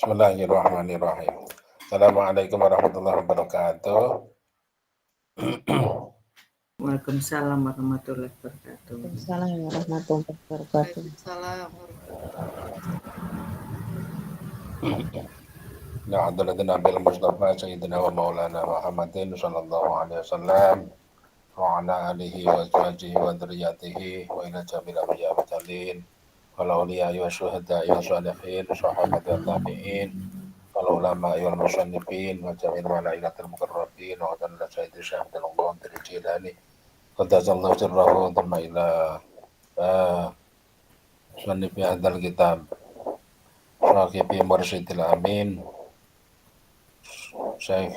Bismillahirrahmanirrahim. Assalamualaikum warahmatullahi wabarakatuh. Waalaikumsalam warahmatullahi wabarakatuh. Waalaikumsalam warahmatullahi wabarakatuh. Ya hadratin Nabil Mustafa Sayyidina wa Maulana Muhammadin sallallahu alaihi wasallam wa ala alihi wa azwajihi wa dzurriyyatihi wa ila jamil anbiya wa mursalin wal awliya wa syuhada wa sholihin sahabat wa tabi'in wal ulama wal musannifin wa jamil malaikatil muqarrabin wa qadana sayyidi syahid al-Allah dari Jilani qaddasallahu sirrahu thumma ila musannifi hadzal kitab Raqibi Mursyidil Amin Syekh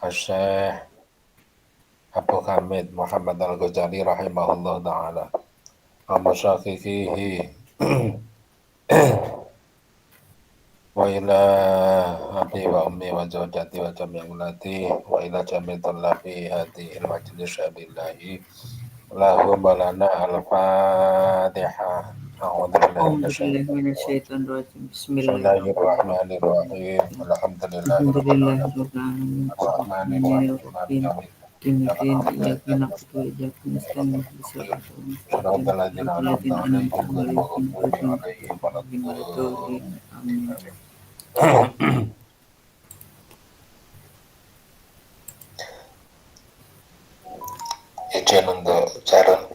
Syekh Abu Hamid Muhammad Al-Ghazali rahimahullah ta'ala wa masyaikhihi wa ila abi wa ummi wa zawjati wa jami' ulati wa ila jami' talabi hati il-majlis syabillahi lahum balana al-fatihah. Bismillahirrahmanirrahim. Bismillahirrahmanirrahim. Alhamdulillahirrahmanirrahim. Alhamdulillahirrahmanirrahim. Dimidin iyyaka na'budu wa iyyaka nasta'in ihdinas siratal mustaqim shiratal ladzina an'amta 'alaihim ghairil maghdubi 'alaihim waladdallin. Amin. Izin untuk cara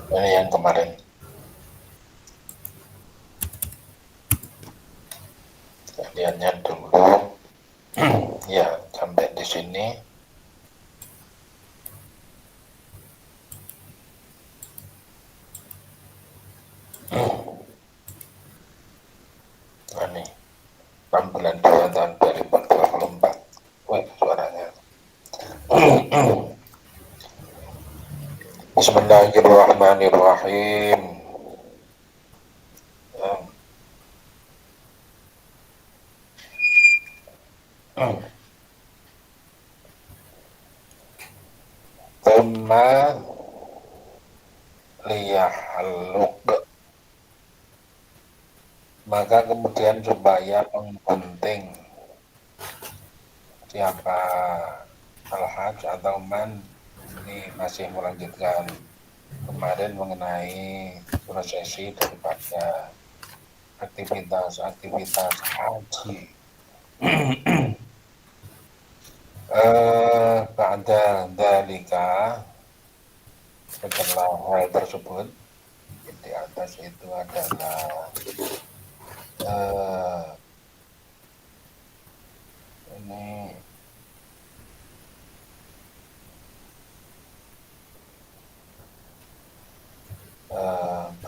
ini yang kemarin. Kaliannya dulu ya sampai di sini. Ini 6 bulan 2 tahun 2024. Wih, suaranya. Bismillahirrahmanirrahim. Thumma liyahluk, maka kemudian supaya menggunting siapa al-hajj atau man. Ini masih melanjutkan kemarin mengenai prosesi daripada aktivitas haji. Ba'da dzalika, setelah hal tersebut di atas itu adalah ini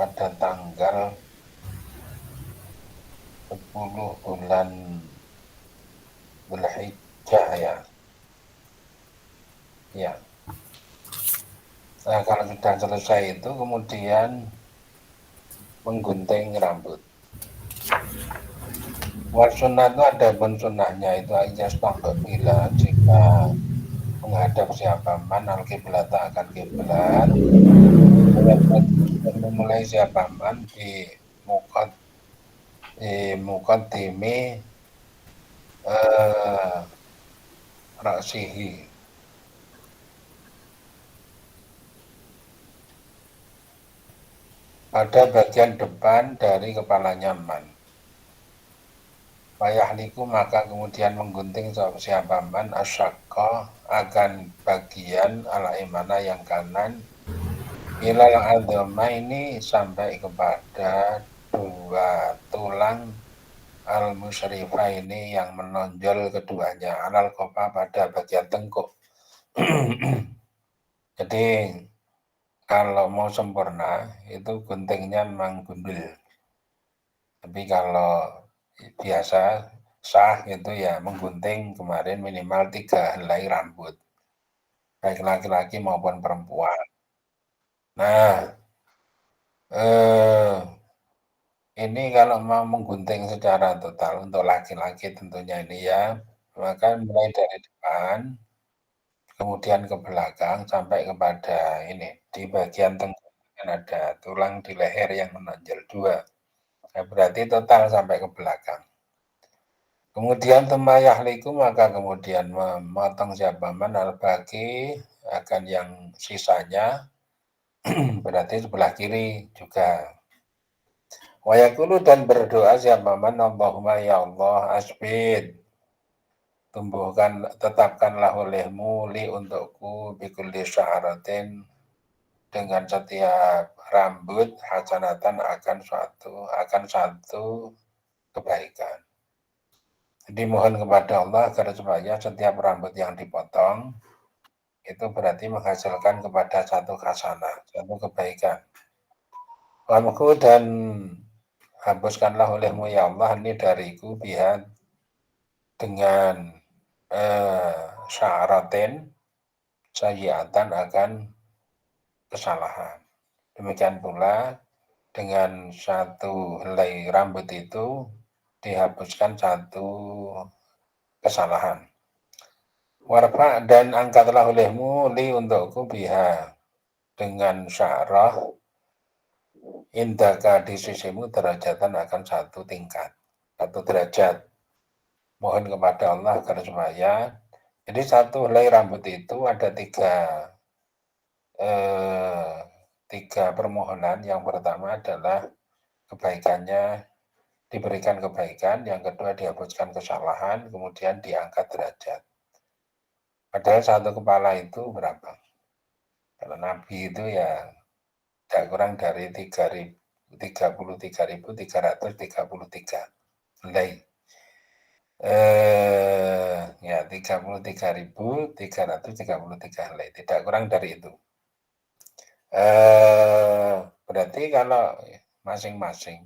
pada tanggal 10 bulan Dzulhijjah ya. Nah, kalau sudah selesai itu kemudian menggunting rambut. Sunnah itu ada pun sunnahnya itu aja stok bila jika menghadap siapa man al-qiblat akan kiblat, memulai siapa man di muqaddimi ra'sihi, pada bagian depan dari kepalanya man. Fayahliku, maka kemudian menggunting siapa man asyaqqa, akan bagian al-aimana yang kanan, ilal adhama, ini sampai kepada dua tulang al-musyrifa ini yang menonjol keduanya, alal kopa, pada bagian tengkuk. Jadi kalau mau sempurna itu guntingnya memang gundul, tapi kalau biasa sah itu ya menggunting kemarin minimal 3 helai rambut, baik laki-laki maupun perempuan. Nah, ini kalau mau menggunting secara total untuk laki-laki tentunya ini ya, maka mulai dari depan, kemudian ke belakang sampai kepada ini, di bagian tengah kan ada tulang di leher yang menonjol 2. Nah, berarti total sampai ke belakang. Kemudian tsumma yahliku, maka kemudian memotong siapa man al-baqi akan yang sisanya, berarti sebelah kiri juga. Wa yaqulu, dan berdoa siapa man, Allahumma ya Allah asbid, tumbuhkan, tetapkanlah olehmu li untukku bikulli sya'ratin, dengan setiap rambut hasanatan akan satu kebaikan. Jadi mohon kepada Allah agar supaya setiap rambut yang dipotong itu berarti menghasilkan kepada satu hasanah, satu kebaikan. Wamku, dan hapuskanlah olehmu ya Allah ini dariku biha, dengan sya'ratin sayyi'atan, akan kesalahan. Demikian pula dengan satu helai rambut itu dihapuskan satu kesalahan. Warfa, dan angkatlah olehmu li untukku biha, dengan sya'rah indaka di sisimu derajatan, akan satu tingkat, satu derajat. Mohon kepada Allah agar supaya, jadi satu helai rambut itu ada tiga permohonan. Yang pertama adalah kebaikannya, diberikan kebaikan. Yang kedua dihapuskan kesalahan, kemudian diangkat derajat. Padahal satu kepala itu berapa? Kalau Nabi itu ya tidak kurang dari 33.333 helai. Ya 33.333 helai, tidak kurang dari itu. Berarti kalau masing-masing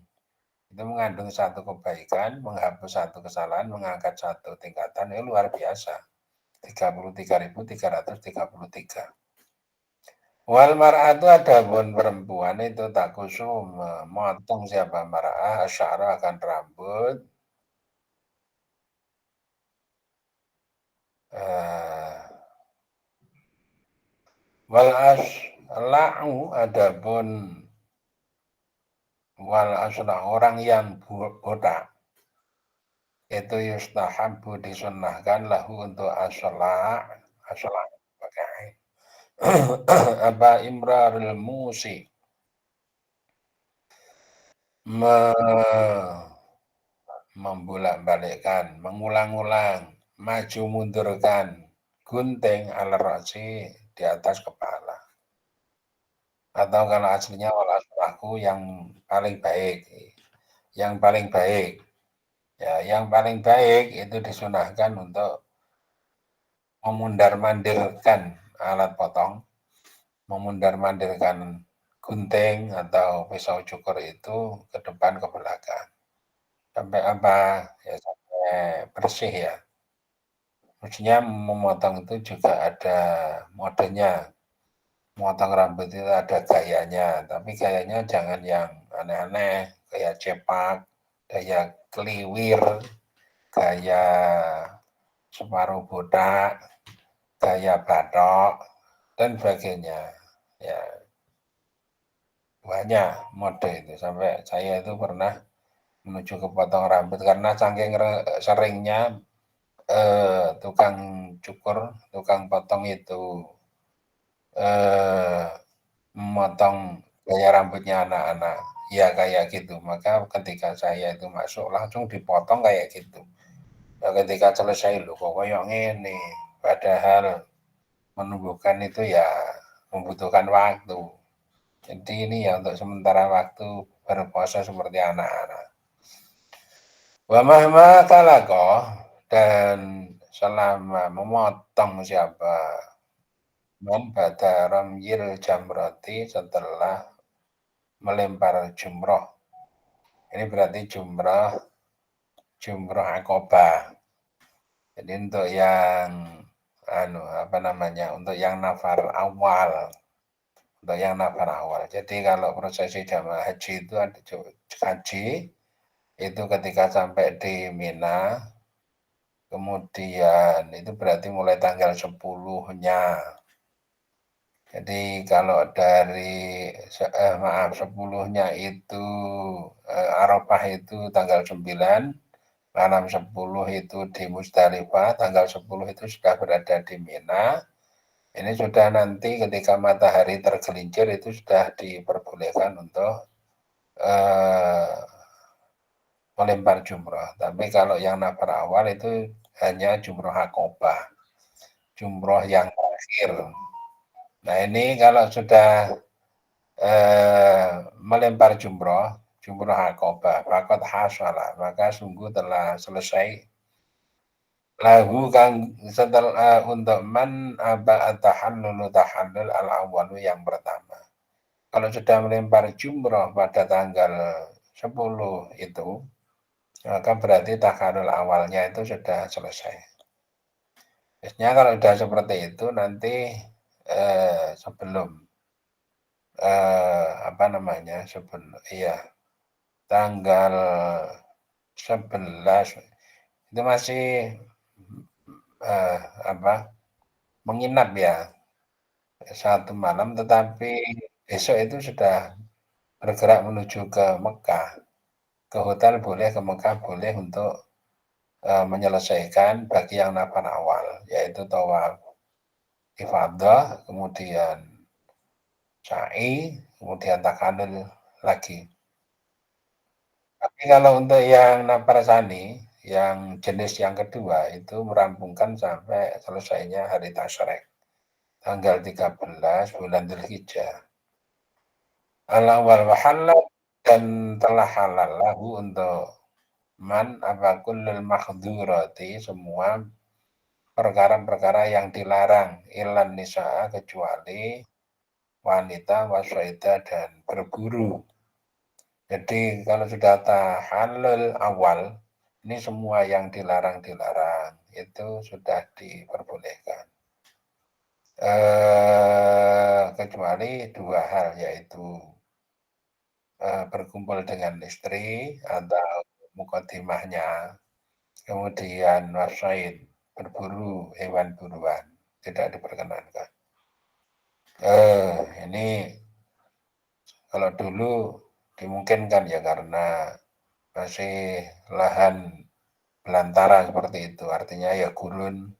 itu mengandung satu kebaikan, menghapus satu kesalahan, mengangkat satu tingkatan, itu luar biasa. 33.333. Wal mar'atu, ada pun perempuan itu takusu, memotong siapa mar'ah asyara, akan rambut, wal asla'u, ada pun wal asla, orang yang botak, itu yustahabu, disunnahkan lahu untuk asla pakai apa imrarul musi, membolak-balikkan, mengulang-ulang, maju mundurkan gunting al-rasi, di atas kepala. Atau kalau aslinya aku yang paling baik, yang paling baik. Ya, yang paling baik itu disunahkan untuk memundar-mandirkan alat potong, memundar-mandirkan gunting atau pisau cukur itu ke depan ke belakang. Sampai apa? Ya sampai bersih ya. Maksudnya memotong itu juga ada modenya. Memotong rambut itu ada gayanya, tapi gayanya jangan yang aneh-aneh, kayak cepak, gaya keliwir, gaya separuh botak, gaya batok, dan sebagainya. Ya, banyak mode itu. Sampai saya itu pernah menuju ke potong rambut karena saking seringnya tukang cukur, tukang potong itu memotong gaya rambutnya anak-anak. Ya kayak gitu. Maka ketika saya itu masuk langsung dipotong kayak gitu. Nah, ketika selesai loh kok kayak ngene. Padahal menumbuhkan itu ya membutuhkan waktu. Jadi ini ya untuk sementara waktu berpuasa seperti anak-anak. Wa mahma kalakoh, dan selama memotong siapa man pada ramyil jamrati, setelah melempar jumroh. Ini berarti jumroh akobah. Jadi untuk yang untuk yang nafar awal, untuk yang nafar awal. Jadi kalau prosesi jamaah haji itu ada haji itu ketika sampai di Mina, kemudian itu berarti mulai tanggal 10-nya. Jadi kalau dari 10-nya itu Arafah itu tanggal 9, malam 10 itu di Musdalifah, tanggal 10 itu sudah berada di Mina. Ini sudah nanti ketika matahari tergelincir itu sudah diperbolehkan untuk melempar jumroh. Tapi kalau yang nafar awal itu hanya jumroh akobah, jumroh yang terakhir. Nah ini kalau sudah melempar jumroh akobah, fakot hasalah, maka sungguh telah selesai lahu kang setelah untuk man aba tahallul al awalu yang pertama. Kalau sudah melempar jumroh pada tanggal 10 itu, maka berarti tahallul awalnya itu sudah selesai. Biasanya kalau sudah seperti itu nanti sebelum tanggal 11 itu masih menginap ya satu malam, tetapi besok itu sudah bergerak menuju ke Mekah, ke hotel boleh, ke Mekah boleh untuk menyelesaikan bagi yang nafar awal, yaitu tawaf ifadah, kemudian sa'i, kemudian takhalul lagi. Tapi kalau untuk yang nafar sani, yang jenis yang kedua itu merampungkan sampai selesainya hari tasyrik, tanggal 13 bulan Dzulhijjah. Al-awwal wa halal, dan telah halal lahu untuk man apa kullul makhdurati, semua perkara-perkara yang dilarang, ilan nisa'a, kecuali wanita, waswaida, dan berburu. Jadi kalau sudah tahallul awal, ini semua yang dilarang-dilarang itu sudah diperbolehkan. Kecuali dua hal, yaitu berkumpul dengan istri atau mukaddimahnya, kemudian waswaid, berburu hewan buruan, tidak diperkenankan. Ini kalau dulu dimungkinkan ya karena masih lahan belantara seperti itu, artinya ya gurun,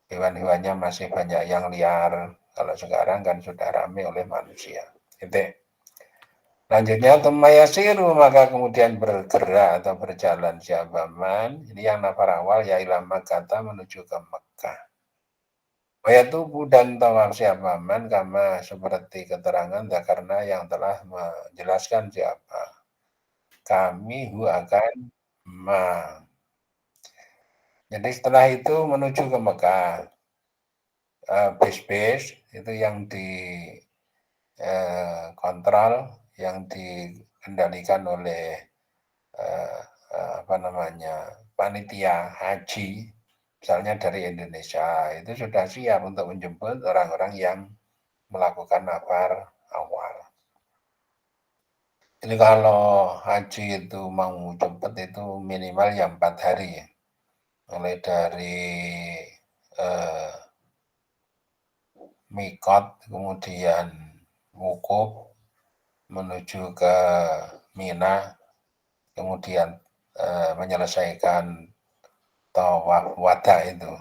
hewan-hewannya masih banyak yang liar. Kalau sekarang kan sudah ramai oleh manusia. Itu. Lanjutnya tumayasiru, maka kemudian bergerak atau berjalan siapa man, ini yang nafar awal ya ila Makkah, menuju ke Mekah. Wayatubu, dan tawaf siapa man, kama seperti keterangan karena yang telah menjelaskan siapa kami akan ma. Jadi setelah itu menuju ke Mekah, bis-bis itu yang kontrol, yang dikendalikan oleh panitia haji, misalnya dari Indonesia, itu sudah siap untuk menjemput orang-orang yang melakukan nafar awal. Jadi kalau haji itu mau cepat itu minimal ya 4 hari, mulai dari mikot, kemudian wukuf menuju ke Mina, kemudian menyelesaikan tawaf wada itu,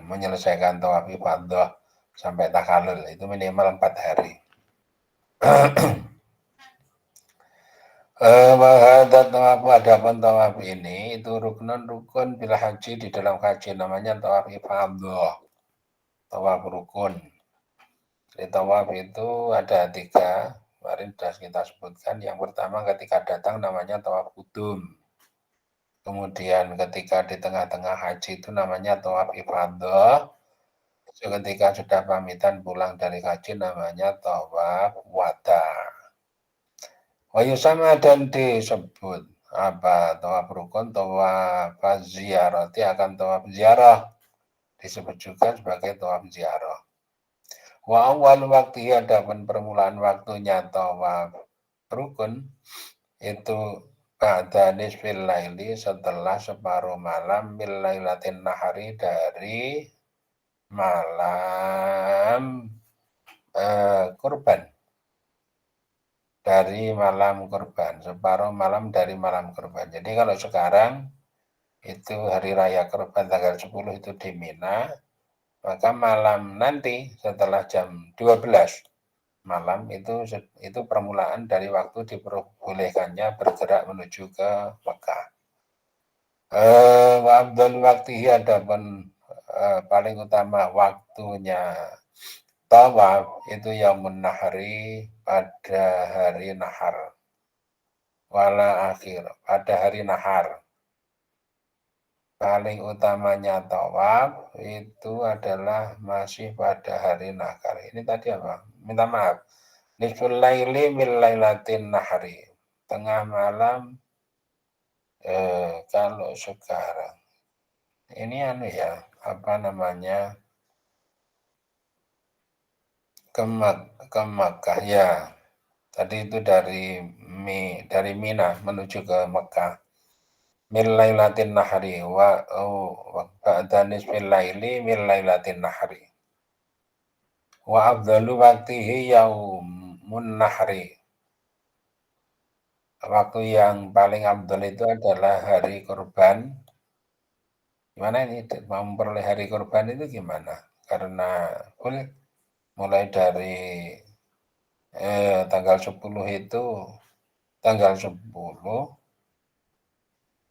menyelesaikan tawaf ifadah sampai takhalul, itu minimal 4 hari. Adapun tawaf ini itu rukun bila haji, di dalam haji namanya tawaf ifadah, tawaf rukun. Di tawaf itu ada 3, kemarin sudah kita sebutkan. Yang pertama ketika datang namanya tawaf qudum. Kemudian ketika di tengah-tengah haji itu namanya tawaf ifadah. Ketika sudah pamitan pulang dari haji namanya tawaf wada. Wayusama, dan disebut tawaf rukun, tawaf ziyarati, akan tawaf ziarah disebut juga sebagai tawaf ziarah. Wa awal waktu adapun permulaan waktunya tawaf rukun itu ba'da nisfil laili setelah separuh malam min lailatin nahari dari malam kurban. Dari malam kurban, separuh malam dari malam kurban. Jadi kalau sekarang itu hari raya kurban tanggal 10 itu di Mina, maka malam nanti setelah jam 12 malam itu permulaan dari waktu diperbolehkannya bergerak menuju ke Mekah. Wa afdal waktihi adapun paling utama waktunya tawaf itu yaumun nahri pada hari nahar. Wala akhir pada hari nahar. Paling utamanya tawaf itu adalah masih pada hari nahar. Ini tadi apa? Minta maaf. Nisful laili min lailatin nahri. Tengah malam kalau sekarang. Ini ya, apa namanya? Ke Makkah ya. Tadi itu dari Mina menuju ke Mekah. Min lailatin nahri wa ba'da nisfil laili min lailatin nahri. Wa afdalu waktihi yaumun nahri. Waktu yang paling afdal itu adalah hari kurban. Gimana ini mau memperoleh hari kurban itu gimana? Karena mulai dari tanggal 10 itu tanggal 10.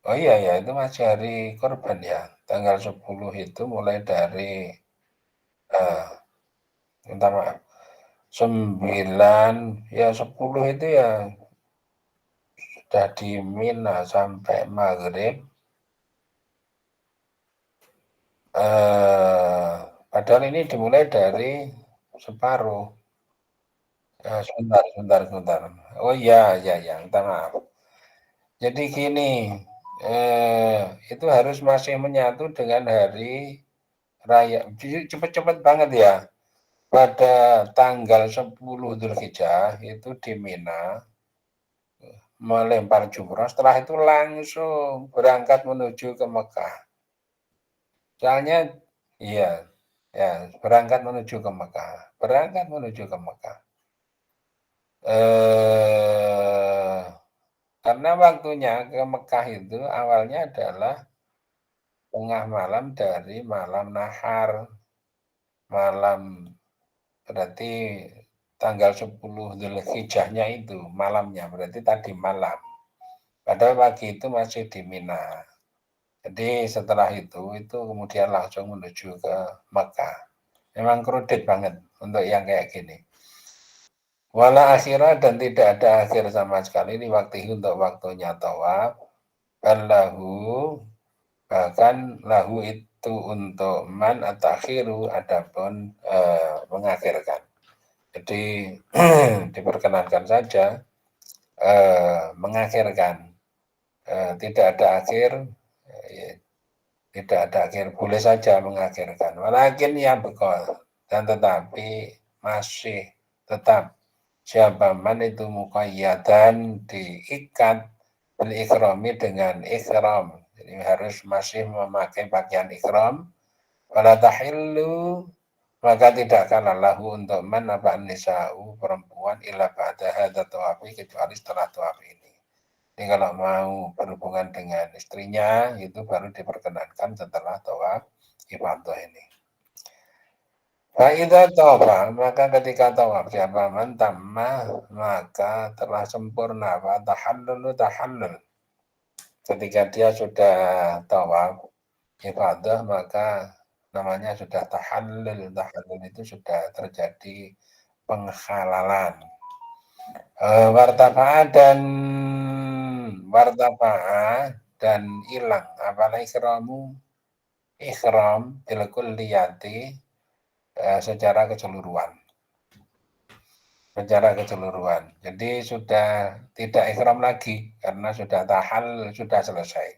Oh iya ya, itu masih hari kurban ya. Tanggal 10 itu mulai dari minta maaf. 9 ya 10 itu ya sudah di Mina sampai maghrib. Padahal ini dimulai dari separuh. Sebentar. Oh iya, minta maaf. Jadi gini, itu harus masih menyatu dengan hari raya. Cepet-cepet banget ya. Pada tanggal 10 Dzulhijjah itu di Mina melempar jumrah, setelah itu langsung berangkat menuju ke Mekah. Soalnya iya, ya berangkat menuju ke Mekah. Karena waktunya ke Mekah itu awalnya adalah tengah malam dari malam nahar. Malam berarti tanggal 10 Dzulhijjahnya itu malamnya, berarti tadi malam. Padahal pagi itu masih di Mina. Jadi setelah itu kemudian langsung menuju ke Mekah. Memang kredit banget untuk yang kayak gini. Wala akhirah dan tidak ada akhir sama sekali di waktu untuk waktunya tawaf. Lahu bahkan lahu itu untuk man atakhiru adapun mengakhirkan. Jadi diperkenankan saja mengakhirkan. Tidak ada akhir, boleh saja mengakhirkan. Walakin yang bekal dan tetapi masih tetap siapa man itu muqayyadan diikat bil ikrami dengan ikram. Jadi harus masih memakai pakaian ikram. Wala tahillu maka tidak akan lahu untuk man apa nisa'u perempuan illa ba'da hadza tawafi kecuali setelah tawaf ini. Jadi kalau mau berhubungan dengan istrinya itu baru diperkenankan setelah tawaf ifadah ini. Fa'idha tawaf, maka ketika tawaf siapa man tamma maka telah sempurna wa tahallul. Ketika dia sudah tawaf ifadah maka namanya sudah tahallul. Tahallul itu sudah terjadi penghalalan. Wartafa'a dan hilang apalah ikhram bil kulliyati secara keseluruhan. Jadi sudah tidak ikhram lagi karena sudah tahallul, sudah selesai.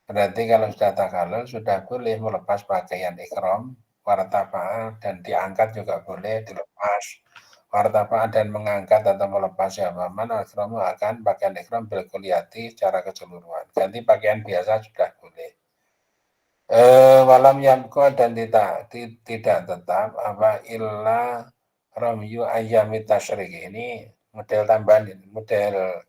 Berarti kalau sudah tahallul sudah boleh melepas pakaian ikhram wartafa dan diangkat juga boleh, dilepas. Wartafa dan mengangkat atau melepas ya man akhramu akan pakaian ikhram bil kulliyati secara keseluruhan. Ganti pakaian biasa sudah boleh. Walam yamko dan tidak tetap apa illa ramyu ayyamit tasyrik. Ini model tambahan, model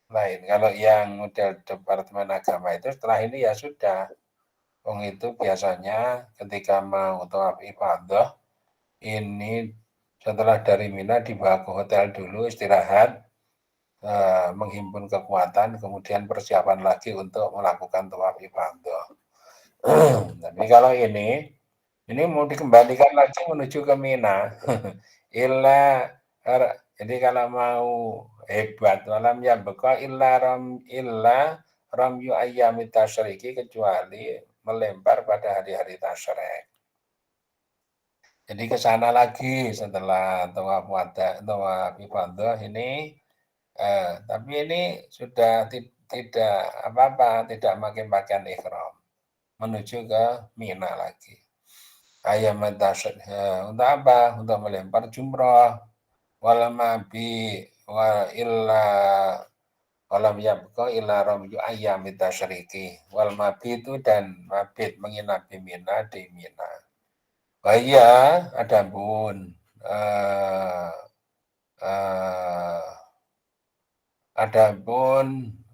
lain. Kalau yang model Departemen Agama itu setelah ini ya sudah. Wong itu biasanya ketika mau tawaf ifadah ini setelah dari Mina dibawa ke hotel dulu istirahat, menghimpun kekuatan, kemudian persiapan lagi untuk melakukan tawaf ifadah. Tapi kalau ini mau dikembalikan lagi menuju ke Mina. Jadi kalau mau hebat walam ya beka illa ramyu ayyamit tasyriki kecuali melempar pada hari-hari tasyrik. Jadi ke sana lagi setelah tawaf ifadah ini tapi ini sudah tidak apa-apa, tidak pakai pakaian ihram menuju ke Mina lagi. Ayam tasyrik untuk apa? Untuk melempar jumrah wal mabi wa illa walam yabqa illa ramyu ayyam tasyriki wal mabitu dan mabit menginap di Mina di Mina. Bahaya adapun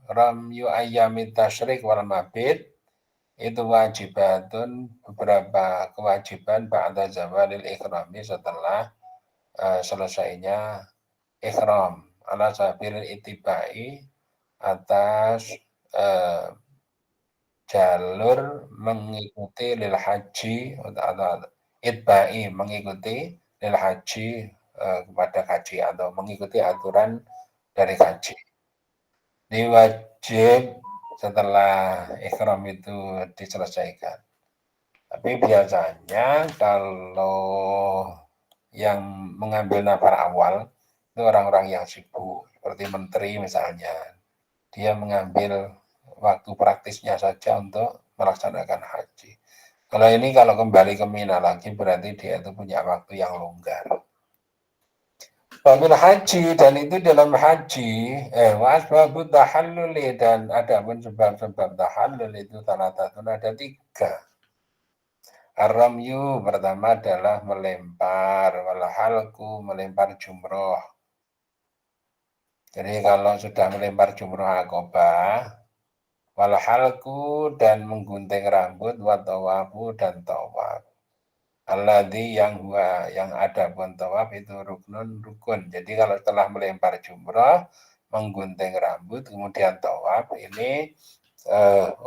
ramyu ayyam tasyrik wal mabit itu wajibatun beberapa kewajiban ba'da zawalil ikhrami setelah selesainya ikhram ala sabil itibai atas jalur mengikuti lil haji atau itbai mengikuti lil haji kepada haji atau mengikuti aturan dari haji. Ini wajib setelah ikhram itu diselesaikan. Tapi biasanya kalau yang mengambil nafar awal itu orang-orang yang sibuk, seperti menteri misalnya. Dia mengambil waktu praktisnya saja untuk melaksanakan haji. Kalau kembali ke Mina lagi berarti dia itu punya waktu yang longgar. Wabil haji dan itu dalam haji wasbabut tahalluli dan ada pun sebab-sebab tahallul itu talatatun ada 3. Ar-ramyu pertama adalah melempar, walahalku melempar jumroh. Jadi kalau sudah melempar jumroh akobah, walahalku dan menggunting rambut, watawafu dan tawaf. Alladzi yang ada pun tawaf itu rukun. Jadi kalau setelah melempar jumroh, menggunting rambut, kemudian tawaf, ini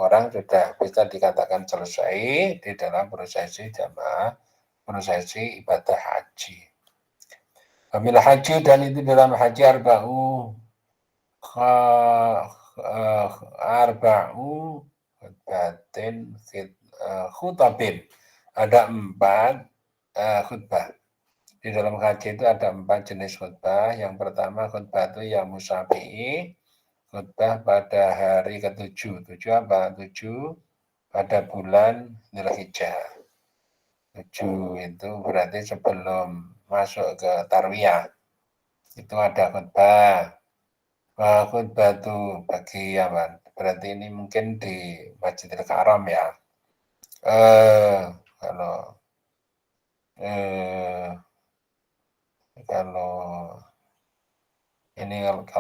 orang sudah bisa dikatakan selesai di dalam prosesi jamaah, prosesi ibadah haji. Apabila haji dan itu dalam haji arba'u batin khutabin. Ada 4 khutbah. Di dalam haji itu ada 4 jenis khutbah. Yang pertama khutbah itu yang musafi'i, khutbah pada hari ke-7. 7 apa? 7 pada bulan Dzulhijjah. 7 itu berarti sebelum masuk ke Tarwiyah. Itu ada khutbah. Khutbah itu bagi apa? Berarti ini mungkin di Masjidil Haram ya. Kalau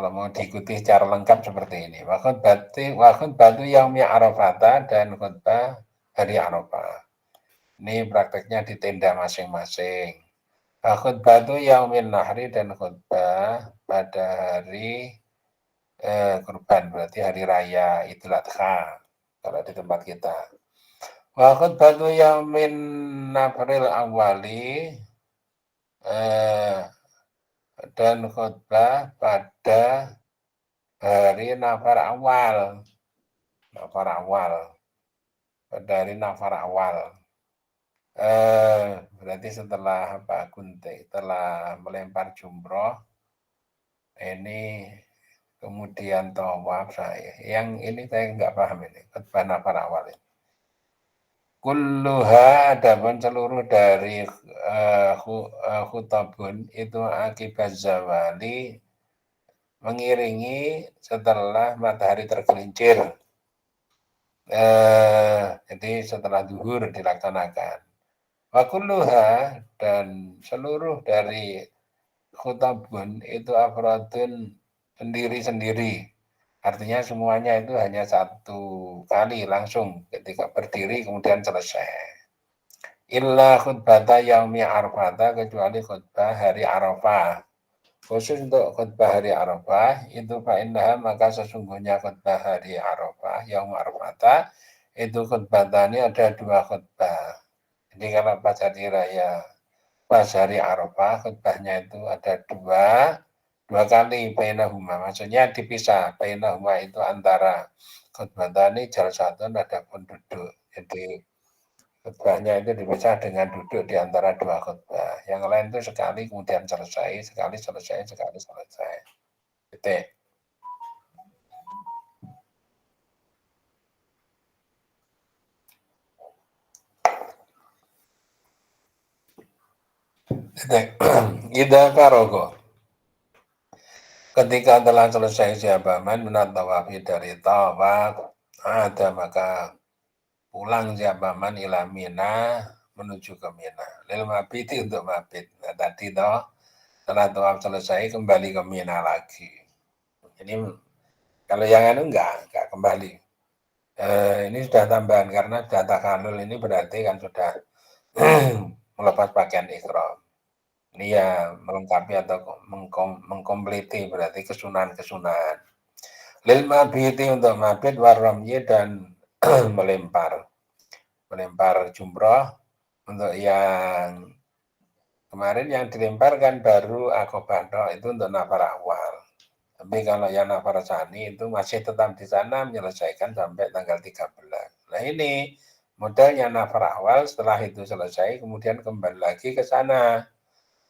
mau diikuti secara lengkap seperti ini. Khutbah yaumi Arafah dan khutbah hari Arafah. Ini prakteknya di tenda masing-masing. Khutbah yaumin nahri dan khutbah pada hari kurban, berarti hari raya Idul Adha kalau di tempat kita. Wa khutbah yaumin nafril awali dan khutbah pada hari nafar awal. Pada hari nafar awal. Berarti setelah setelah melempar jumroh, ini kemudian tawaf saya. Yang ini saya nggak paham ini, khutbah nafar awal ini. kulluha adapun seluruh dari khutabun itu akibat zawali mengiringi setelah matahari tergelincir. Jadi setelah zuhur dilaksanakan. Wa kulluha dan seluruh dari khutabun itu afrodun sendiri-sendiri. Artinya semuanya itu hanya satu kali langsung ketika berdiri kemudian selesai. Illa khutbata yaumi arafata kecuali khutbah hari Arafah. Khusus untuk khutbah hari Arafah itu fa'innaha maka sesungguhnya khutbah hari Arafah yaum Arafata itu khutbatanya ada dua khutbah. Jadi kalau pas hari raya pas hari Arafah khutbahnya itu ada dua kali bainahuma, maksudnya dipisah. Bainahuma itu antara khutbatani jalsatun adapun duduk. Jadi khutbahnya itu dipisah dengan duduk di antara dua khutbah. Yang lain itu sekali kemudian selesai, sekali selesai, sekali selesai. Titik. Ida karogo. Ketika telah selesai siapa man menat tawafi dari tawaf, ada maka pulang siapa man ila Mina menuju ke Mina. Lil mabiti untuk mabit. Nah, tadi toh setelah tawaf selesai kembali ke Mina lagi. Ini kalau yang anu enggak kembali. Ini sudah tambahan karena sudah tahalul ini berarti kan sudah melepas pakaian ihram. Ini ya melengkapi atau mengkompliti berarti kesunahan-kesunahan. Lil mabiti untuk mabit waramyi dan melempar jumroh. Untuk yang kemarin yang dilemparkan baru akobah itu untuk nafar awal. Tapi kalau yang nafar sani itu masih tetap di sana menyelesaikan sampai tanggal 13. Nah ini modelnya nafar awal setelah itu selesai kemudian kembali lagi ke sana.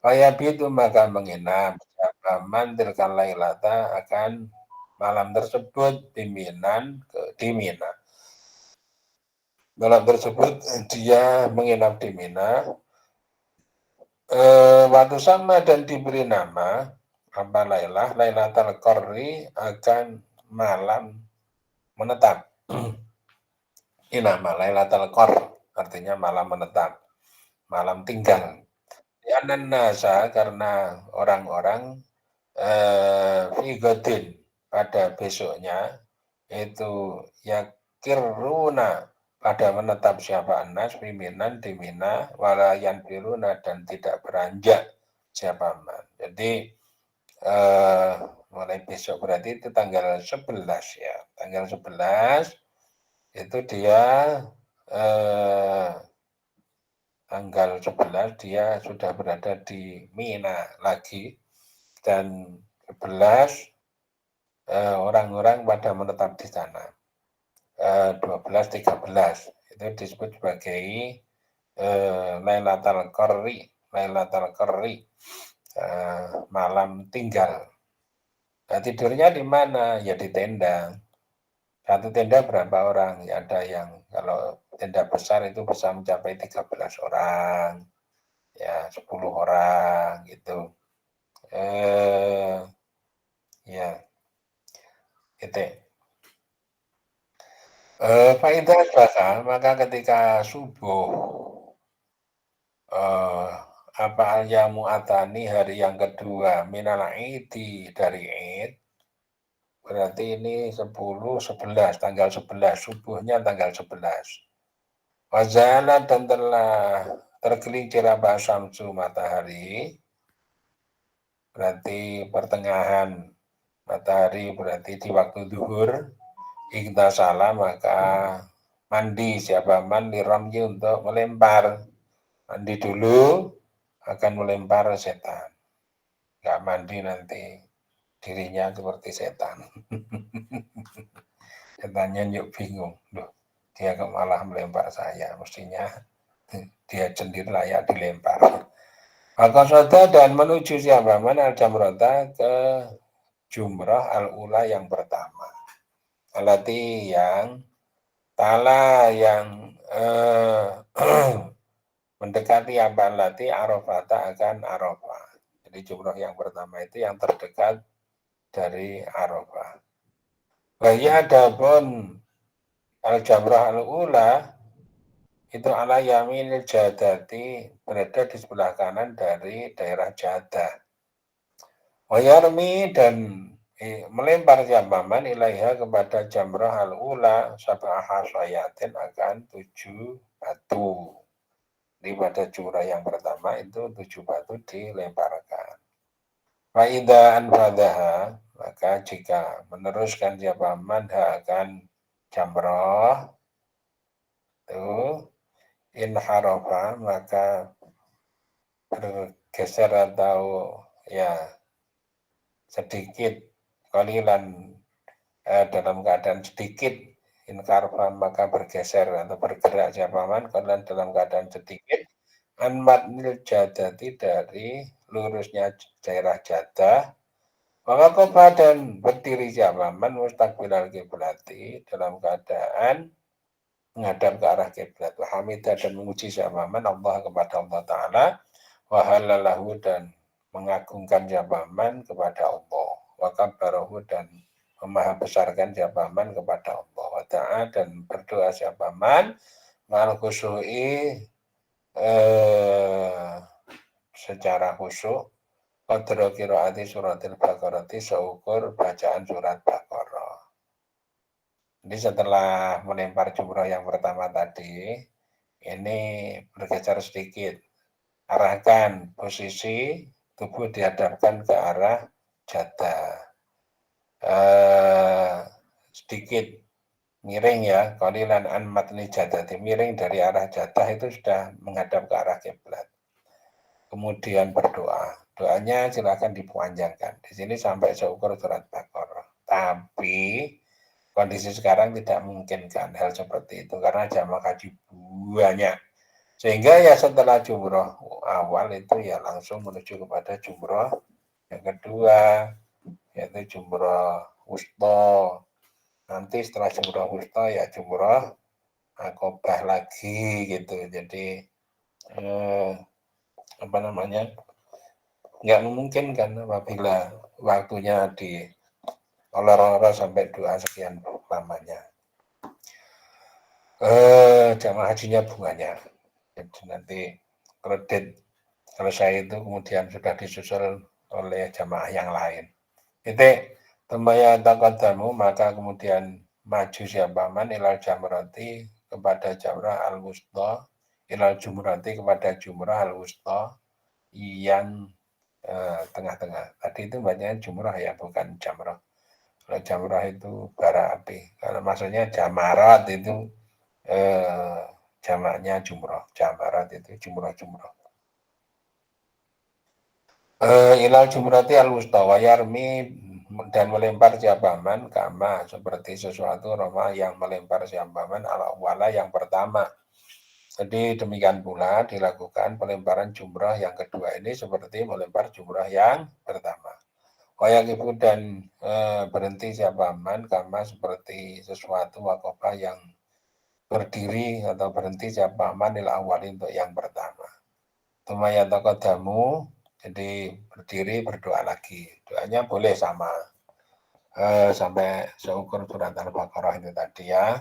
Fayabitu maka menginap man tilkal lailata akan malam tersebut di Mina. Malam tersebut dia menginap di Mina. Waktu sama dan diberi nama apa Lailatul Qadri akan malam menetap. Ini nama Lailatul Qadri artinya malam menetap, malam tinggal. Ya nasa karena orang-orang figodin pada besoknya itu yakiruna pada menetap siapa anas pimpinan di Mina walayan biruna dan tidak beranjak siapa man. Jadi mulai besok berarti itu tanggal 11 ya. Tanggal 11 itu dia tanggal 11 dia sudah berada di Mina lagi dan 11 orang-orang pada menetap di sana. 12, 13 itu disebut sebagai Lailatul Qadri, malam tinggal. Nah, tidurnya di mana? Ya di tenda. Satu tenda berapa orang? Ya, ada yang kalau tenda besar itu bisa mencapai 13 orang, ya 10 orang gitu. Ya, gitu. Faidah basah, maka ketika subuh apa al-yamu atani hari yang kedua minal idi dari id berarti ini 10, 11, tanggal 11, subuhnya tanggal 11. Wazala dan telah tergelincir apa samsu matahari, berarti pertengahan matahari berarti di waktu zuhur, ikta salah maka mandi siapa mandi ramji untuk melempar. Mandi dulu akan melempar setan. Nggak mandi nanti dirinya seperti setan. Setannya yuk bingung. Loh, dia kok malah melempar saya. Mestinya dia sendiri layak dilempar. Maka soda dan menuju siapa mana jamrota ke jumrah al-ula yang pertama. Alati yang Tala yang mendekati Abalati Arafata akan Arafah. Jadi jumroh yang pertama itu yang terdekat dari Arafah. Wahya adapun al-jamrah al-ula itu ala yaminil jadati, berada di sebelah kanan dari daerah Jadah. Wayarmi dan melempar jamaman ilaiha kepada jamrah al-ula sab'ah hasayatin akan 7 batu. Di pada jumrah yang pertama itu 7 batu dilemparkan. Fa'idha anfadaha, maka jika meneruskan jamaman akan jamrah itu inharafa, maka bergeser atau ya sedikit kalilan dalam keadaan sedikit inkarfa, maka bergeser atau bergerak jamaman kalian dalam keadaan sedikit anmatnil jadati, dari lurusnya daerah Jadah, maka kofa dan berdiri jamaman mustaqbilal kiblati, dalam keadaan menghadap ke arah kiblat, wa hamidah dan memuji jamaman Allah kepada Allah Ta'ala, wa halalahu dan mengagungkan jamaman kepada Allah, wa kabbarahu dan memaha besarkan jamaman kepada Allah, wa ta'a dan berdoa jamaman ma'al khusyu'i secara khusyuk qadra qiraati suratil baqarati, seukur bacaan surat Baqarah. Jadi setelah melempar jumroh yang pertama tadi, ini bergeser sedikit, arahkan posisi tubuh dihadapkan ke arah Jadah, sedikit miring ya, qalilan an matni Jadah, miring dari arah Jadah itu sudah menghadap ke arah kiblat. Kemudian berdoa, doanya silakan dipanjangkan. Di sini sampai seukur surat Baqarah. Tapi kondisi sekarang tidak memungkinkan hal seperti itu karena jamaah haji banyak. Sehingga ya setelah jumroh awal itu ya langsung menuju kepada jumroh yang kedua, yaitu jumroh wusta. Nanti setelah jumroh wusta ya jumroh akobah lagi gitu. Jadi nggak memungkinkan apabila waktunya di olor-olor sampai doa sekian lamanya. Jamaah hajinya banyak. Jadi nanti kredit selesai itu kemudian sudah disusul oleh jamaah yang lain. Itu temaya taqaddamu, maka kemudian maju siapaman ilal jamrati, kepada jamrah al-wusta, ilal jumrati, kepada jumrah al-wusta yang tengah-tengah. Tadi itu bacanya jumrah ya, bukan jamrah. Kalau jamrah itu bara api. Kalau maksudnya jamarat itu jamaknya jumroh. Jamarat itu jumroh-jumroh. Ilal jumrati al-wusta wa yarmi, dan melempar siapaman kama, seperti sesuatu roma yang melempar siapaman ala wala yang pertama. Jadi demikian pula dilakukan pelemparan jumrah yang kedua ini seperti melempar jumrah yang pertama. Wayak ibu dan berhenti siapaman kama, seperti sesuatu wakofah yang berdiri atau berhenti siapaman il awal untuk yang pertama. Tumaya taqaddamu, jadi berdiri berdoa lagi. Doanya boleh sama sampai seukur surat Al-Baqarah itu tadi ya.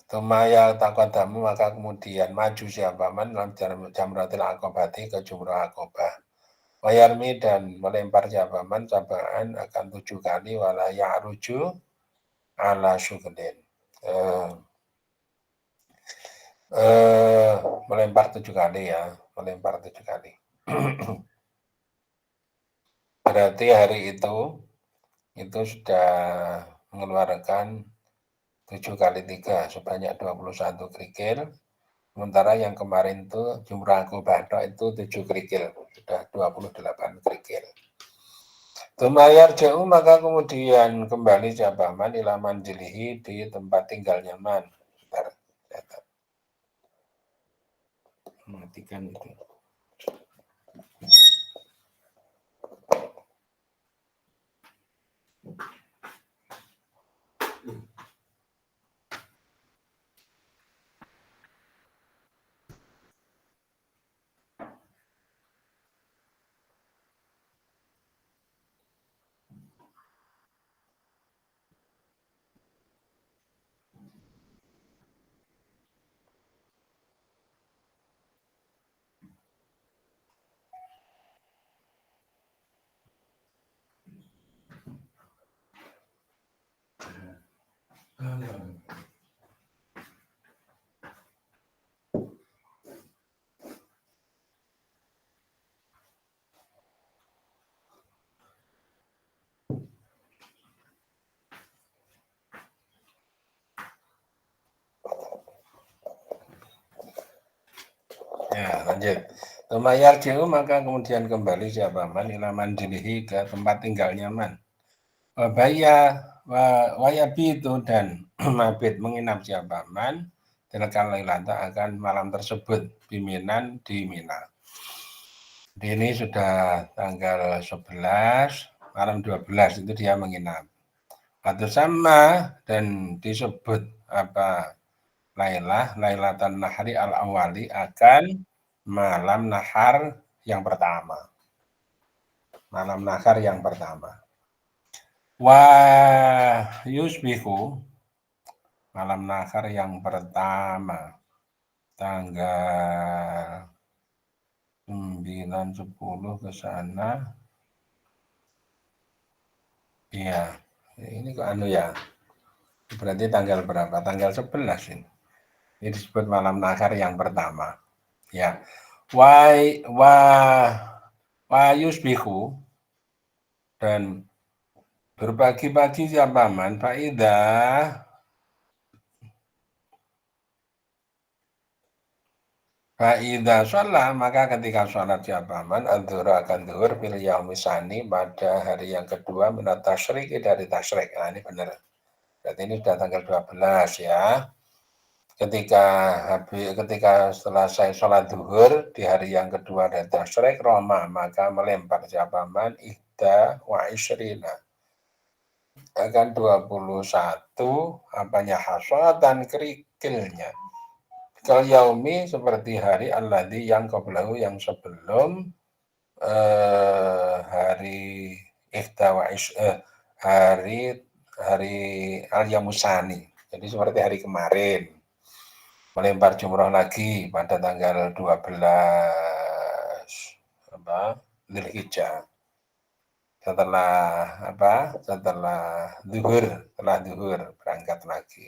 Tumaya taqaddamu, maka kemudian maju siapaman dalam jamratil aqobati, ke jumrah aqobah. Wayarmi dan melempar siapaman sabaan akan 7 kali wala ya'ruju ala syuglin. Melempar 7 kali ya, melempar 7 kali. Berarti hari itu sudah mengeluarkan 7 kali 3 sebanyak 21 kerikil. Sementara yang kemarin itu jumrah aqobah itu 7 kerikil, sudah 28 kerikil. Tumayar jauh, maka kemudian kembali jabaman ilaman jilihi, di tempat tinggalnya man. Bentar, matikan itu. Ya, lanjut. Tumayar jiu maka kemudian kembali siapa man ila mandilihi ke tempat tinggalnya man. Wayabi itu dan mabit menginap siapa man tilkal lailata akan malam tersebut biminan di Mina. Ini sudah tanggal 11, malam 12 itu dia menginap. Atau sama dan disebut apa Lailatan Nahari al-awali akan malam nahar yang pertama. Malam nahar yang pertama. Wa yusbihu malam nahar yang pertama tanggal 9 10 ke sana. Iya. Ini kok anu ya. Berarti tanggal berapa? Tanggal 11 ini. Ini disebut malam nahar yang pertama. Ya. Wa yusbihu dan berbagi-bagi siapa man faidah sholat maka ketika sholat siapa man adzuhur akan zuhur fil yaumisani pada hari yang kedua minat tasyrik dari tasyrik. Nah ini benar. Berarti ini sudah tanggal 12 ya. Ketika selesai sholat zuhur di hari yang kedua dari tasyrik Roma maka melempar siapa man ihda wa isyrina akan 21 apanya hasatan kerikilnya. Kal yaumi seperti hari alladzi yang qablahu yang sebelum hari hari al-yamusani. Jadi seperti hari kemarin. Melempar jumroh lagi pada tanggal 12 Dzulhijjah. Setelah zuhur berangkat lagi.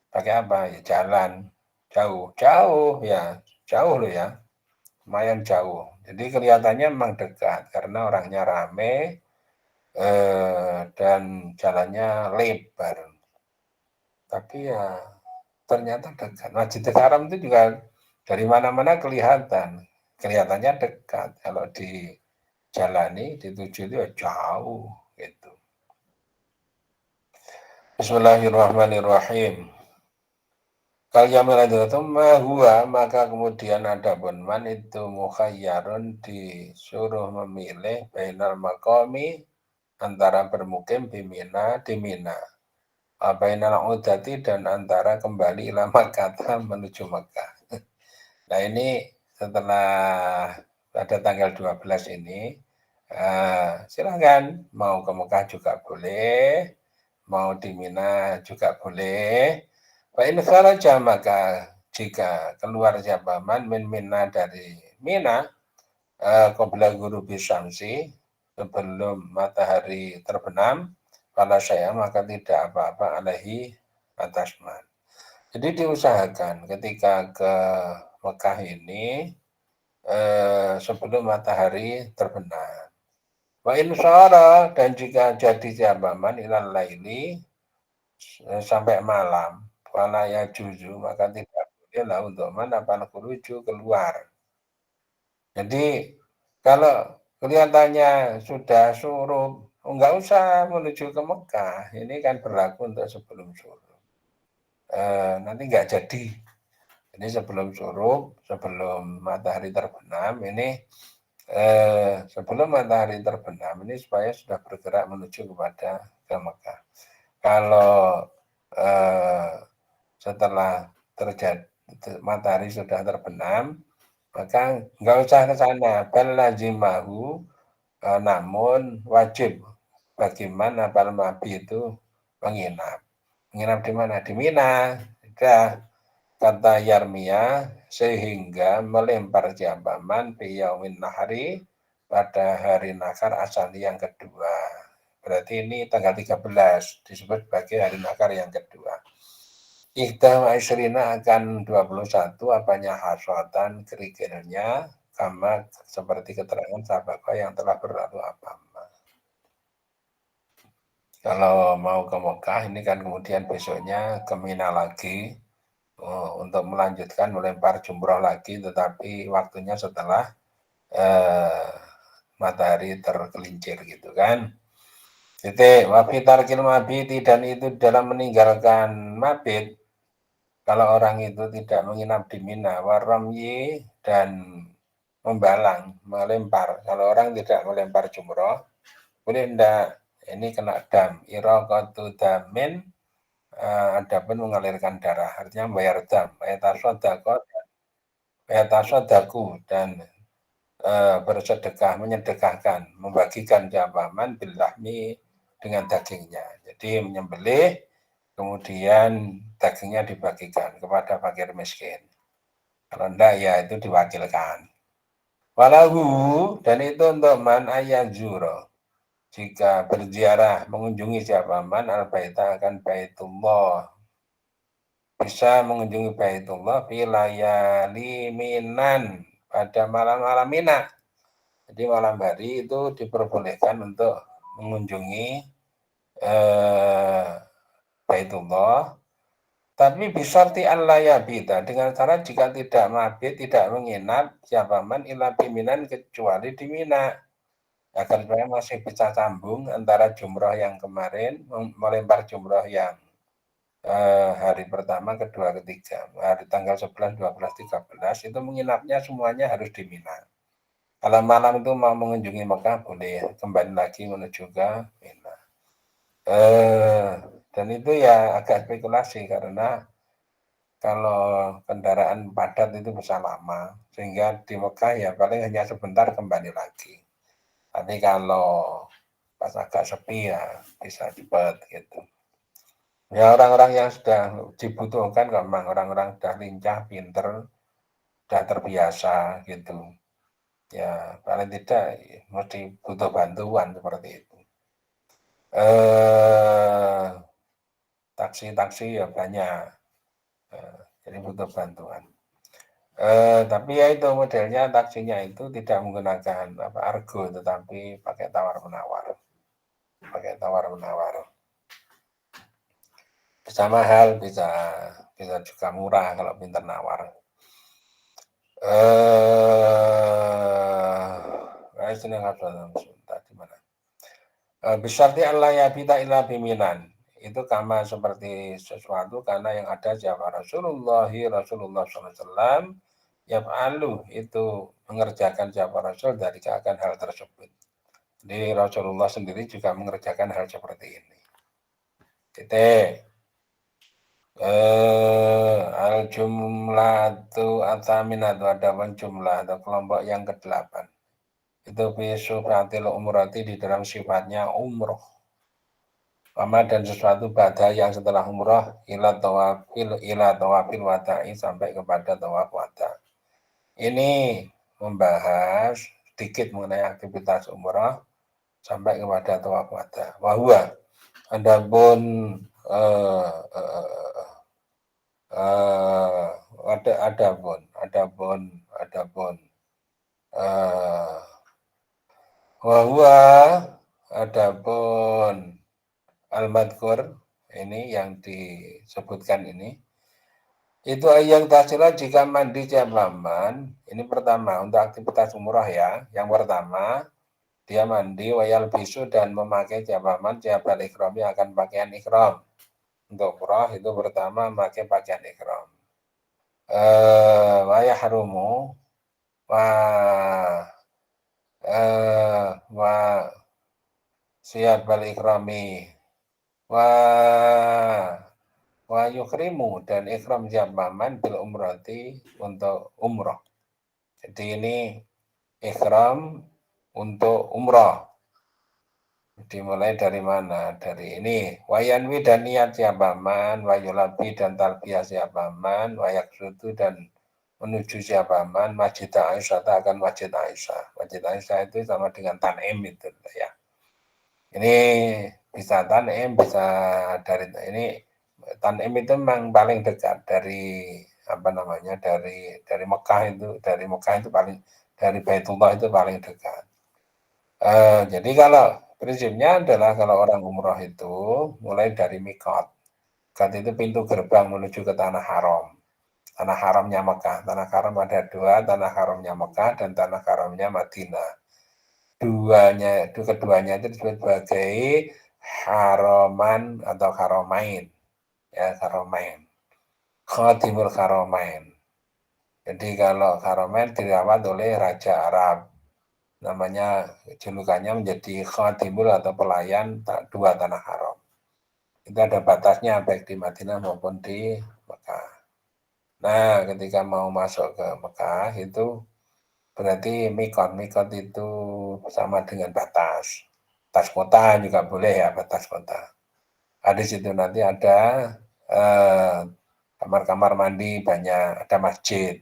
Pakai apa? Ya jalan jauh ya, jauh loh ya. Lumayan jauh. Jadi kelihatannya memang dekat karena orangnya rame dan jalannya lebar. Tapi ya ternyata dekat. Masjidil Haram itu juga dari mana-mana kelihatannya dekat. Kalau dijalani, dituju itu jauh gitu. Bismillahirrahmanirrahim. Kal huwa maka kemudian ada man itu mukhayyarun disuruh memilih bainal maqami antara bermukim di Mina bainal udati dan antara kembali ila Makkah menuju Makkah. Nah ini setelah pada tanggal 12 ini silakan mau ke Mekah juga boleh, mau di Mina juga boleh. Fa in kharaja maka jika keluar siapa man min Mina dari Mina qabla ghurubi syamsi sebelum matahari terbenam pada saya maka tidak apa-apa alaihi atas man. Jadi diusahakan ketika ke Mekah ini sebelum matahari terbenam. Wa in syara dan jika jadi jabaman ilal laili sampai malam wala ya juzu maka tidak boleh lah untuk apa kuruju keluar. Jadi kalau kelihatannya sudah syuruk, enggak usah menuju ke Mekah. Ini kan berlaku untuk sebelum syuruk. Nanti enggak jadi. Ini sebelum syuruk, sebelum matahari terbenam, ini sebelum matahari terbenam ini supaya sudah bergerak menuju kepada ke Mekah. Kalau setelah terjadi matahari sudah terbenam, maka nggak usah ke sana. Bal lazimahu, namun wajib bagaimana bal mabi itu menginap. Menginap di mana? Di Mina. Sudah kata Yarmia sehingga melempar jabaman biyaumin nahari pada hari nakar asali yang kedua. Berarti ini tanggal 13 disebut sebagai hari nakar yang kedua. Iqdah wa isyrina akan 21 apanya hasrotan kerikilnya sama seperti keterangan sahabat yang telah berlalu apa. Kalau mau ke Mekah ini kan kemudian besoknya ke Mina lagi untuk melanjutkan melempar jumroh lagi, tetapi waktunya setelah matahari tergelincir gitu kan. Titik wafi tarkil mabiti, dan itu dalam meninggalkan mabit kalau orang itu tidak menginap di Mina, waramyi dan membalang, melempar. Kalau orang tidak melempar jumroh, boleh enggak? Ini kena dam, iraqatu damin, adapun mengalirkan darah, artinya membayar dam, ayatasodaku dan bersedekah, menyedekahkan, membagikan jabaman bilahmi dengan dagingnya. Jadi menyembelih, kemudian dagingnya dibagikan kepada fakir miskin. Kalau enggak ya itu diwakilkan. Walahu, dan itu untuk man ayazuro, jika berziarah mengunjungi siapa man al-baita akan baitullah, bisa mengunjungi baitullah filayali minan, pada malam-malam Mina. Jadi malam hari itu diperbolehkan untuk mengunjungi baitullah, tapi bisarti Allah ya bita, dengan cara jika tidak mabit, tidak menginap siapa man ila biminan, kecuali di Mina, agar supaya masih bisa sambung antara jumroh yang kemarin, melempar jumroh yang hari pertama, kedua, ketiga, hari tanggal 11, 12, 13 itu menginapnya semuanya harus di Mina. Kalau malam itu mau mengunjungi Mekah boleh kembali lagi menuju ke Mina. Dan itu ya agak spekulasi karena kalau kendaraan padat itu bisa lama, sehingga di Mekah ya paling hanya sebentar kembali lagi. Tapi kalau pas agak sepi ya bisa cepat gitu. Ya orang-orang yang sudah dibutuhkan, memang orang-orang sudah lincah, pinter, sudah terbiasa gitu. Ya paling tidak mesti butuh bantuan seperti itu. Taksi-taksi ya banyak, jadi butuh bantuan. Tapi ya itu modelnya taksinya itu tidak menggunakan argo, tetapi pakai tawar-menawar. Bisa mahal, bisa juga murah kalau pintar nawar. Tadi mana? Bisarti Allah ya bita illa biminan. Itu kama seperti sesuatu karena yang ada siapa Rasulullah SAW yaf'alu, itu mengerjakan siapa Rasul dari akan hal tersebut. Jadi Rasulullah sendiri juga mengerjakan hal seperti ini. Titik. Al-jumlatu ataminatu, ada jumlah atau kelompok yang ke-8. Itu bisufatil umrati, di dalam sifatnya umroh. Wama, dan sesuatu pada yang setelah umroh, ila tawafil wada'i, sampai kepada tawaf wada'. Ini membahas sedikit mengenai aktivitas umroh sampai kepada tawaf wada'. Wahua, adapun adapun al-madkur ini yang disebutkan ini, itu yang tasila jika mandi jabaman. Ini pertama untuk aktivitas umrah ya. Yang pertama dia mandi wayal bisu, dan memakai jabaman jabal ikrami, akan pakaian ikram. Untuk umrah itu pertama memakai pakaian ikram. Wa yahrumu wa siyabal ikrami wa yukrimu, dan ikram jamaman bil umrati, untuk umrah. Jadi ini ikram untuk umrah. Dimulai dari mana? Dari ini. Wayanwi, dan niat siapaman, wayulabi, dan talbiyah siapaman, wayaksutu, dan menuju siapaman, Masjid Aisyah, akan Masjid Aisyah. Masjid Aisyah itu sama dengan Tanim itu ya. Ini bisa Tanim, bisa dari ini Tanim itu memang paling dekat dari apa namanya dari Mekah itu paling dari Baitullah itu paling dekat. Jadi kalau prinsipnya adalah kalau orang umroh itu mulai dari mikot. Mikot itu pintu gerbang menuju ke tanah haram. Tanah haramnya Mekah. Tanah haram ada dua, tanah haramnya Mekah dan tanah haramnya Madinah. Keduanya itu disebut sebagai haroman atau haromain. Ya, haromain. Khadimul haromain. Jadi kalau haromain dirawat oleh Raja Arab. Namanya julukannya menjadi khadimul atau pelayan dua tanah haram. Itu ada batasnya baik di Madinah maupun di Mekah. Nah, ketika mau masuk ke Mekah itu berarti mikot itu sama dengan batas kota juga boleh ya, batas kota. Di situ nanti ada kamar-kamar mandi banyak, ada masjid.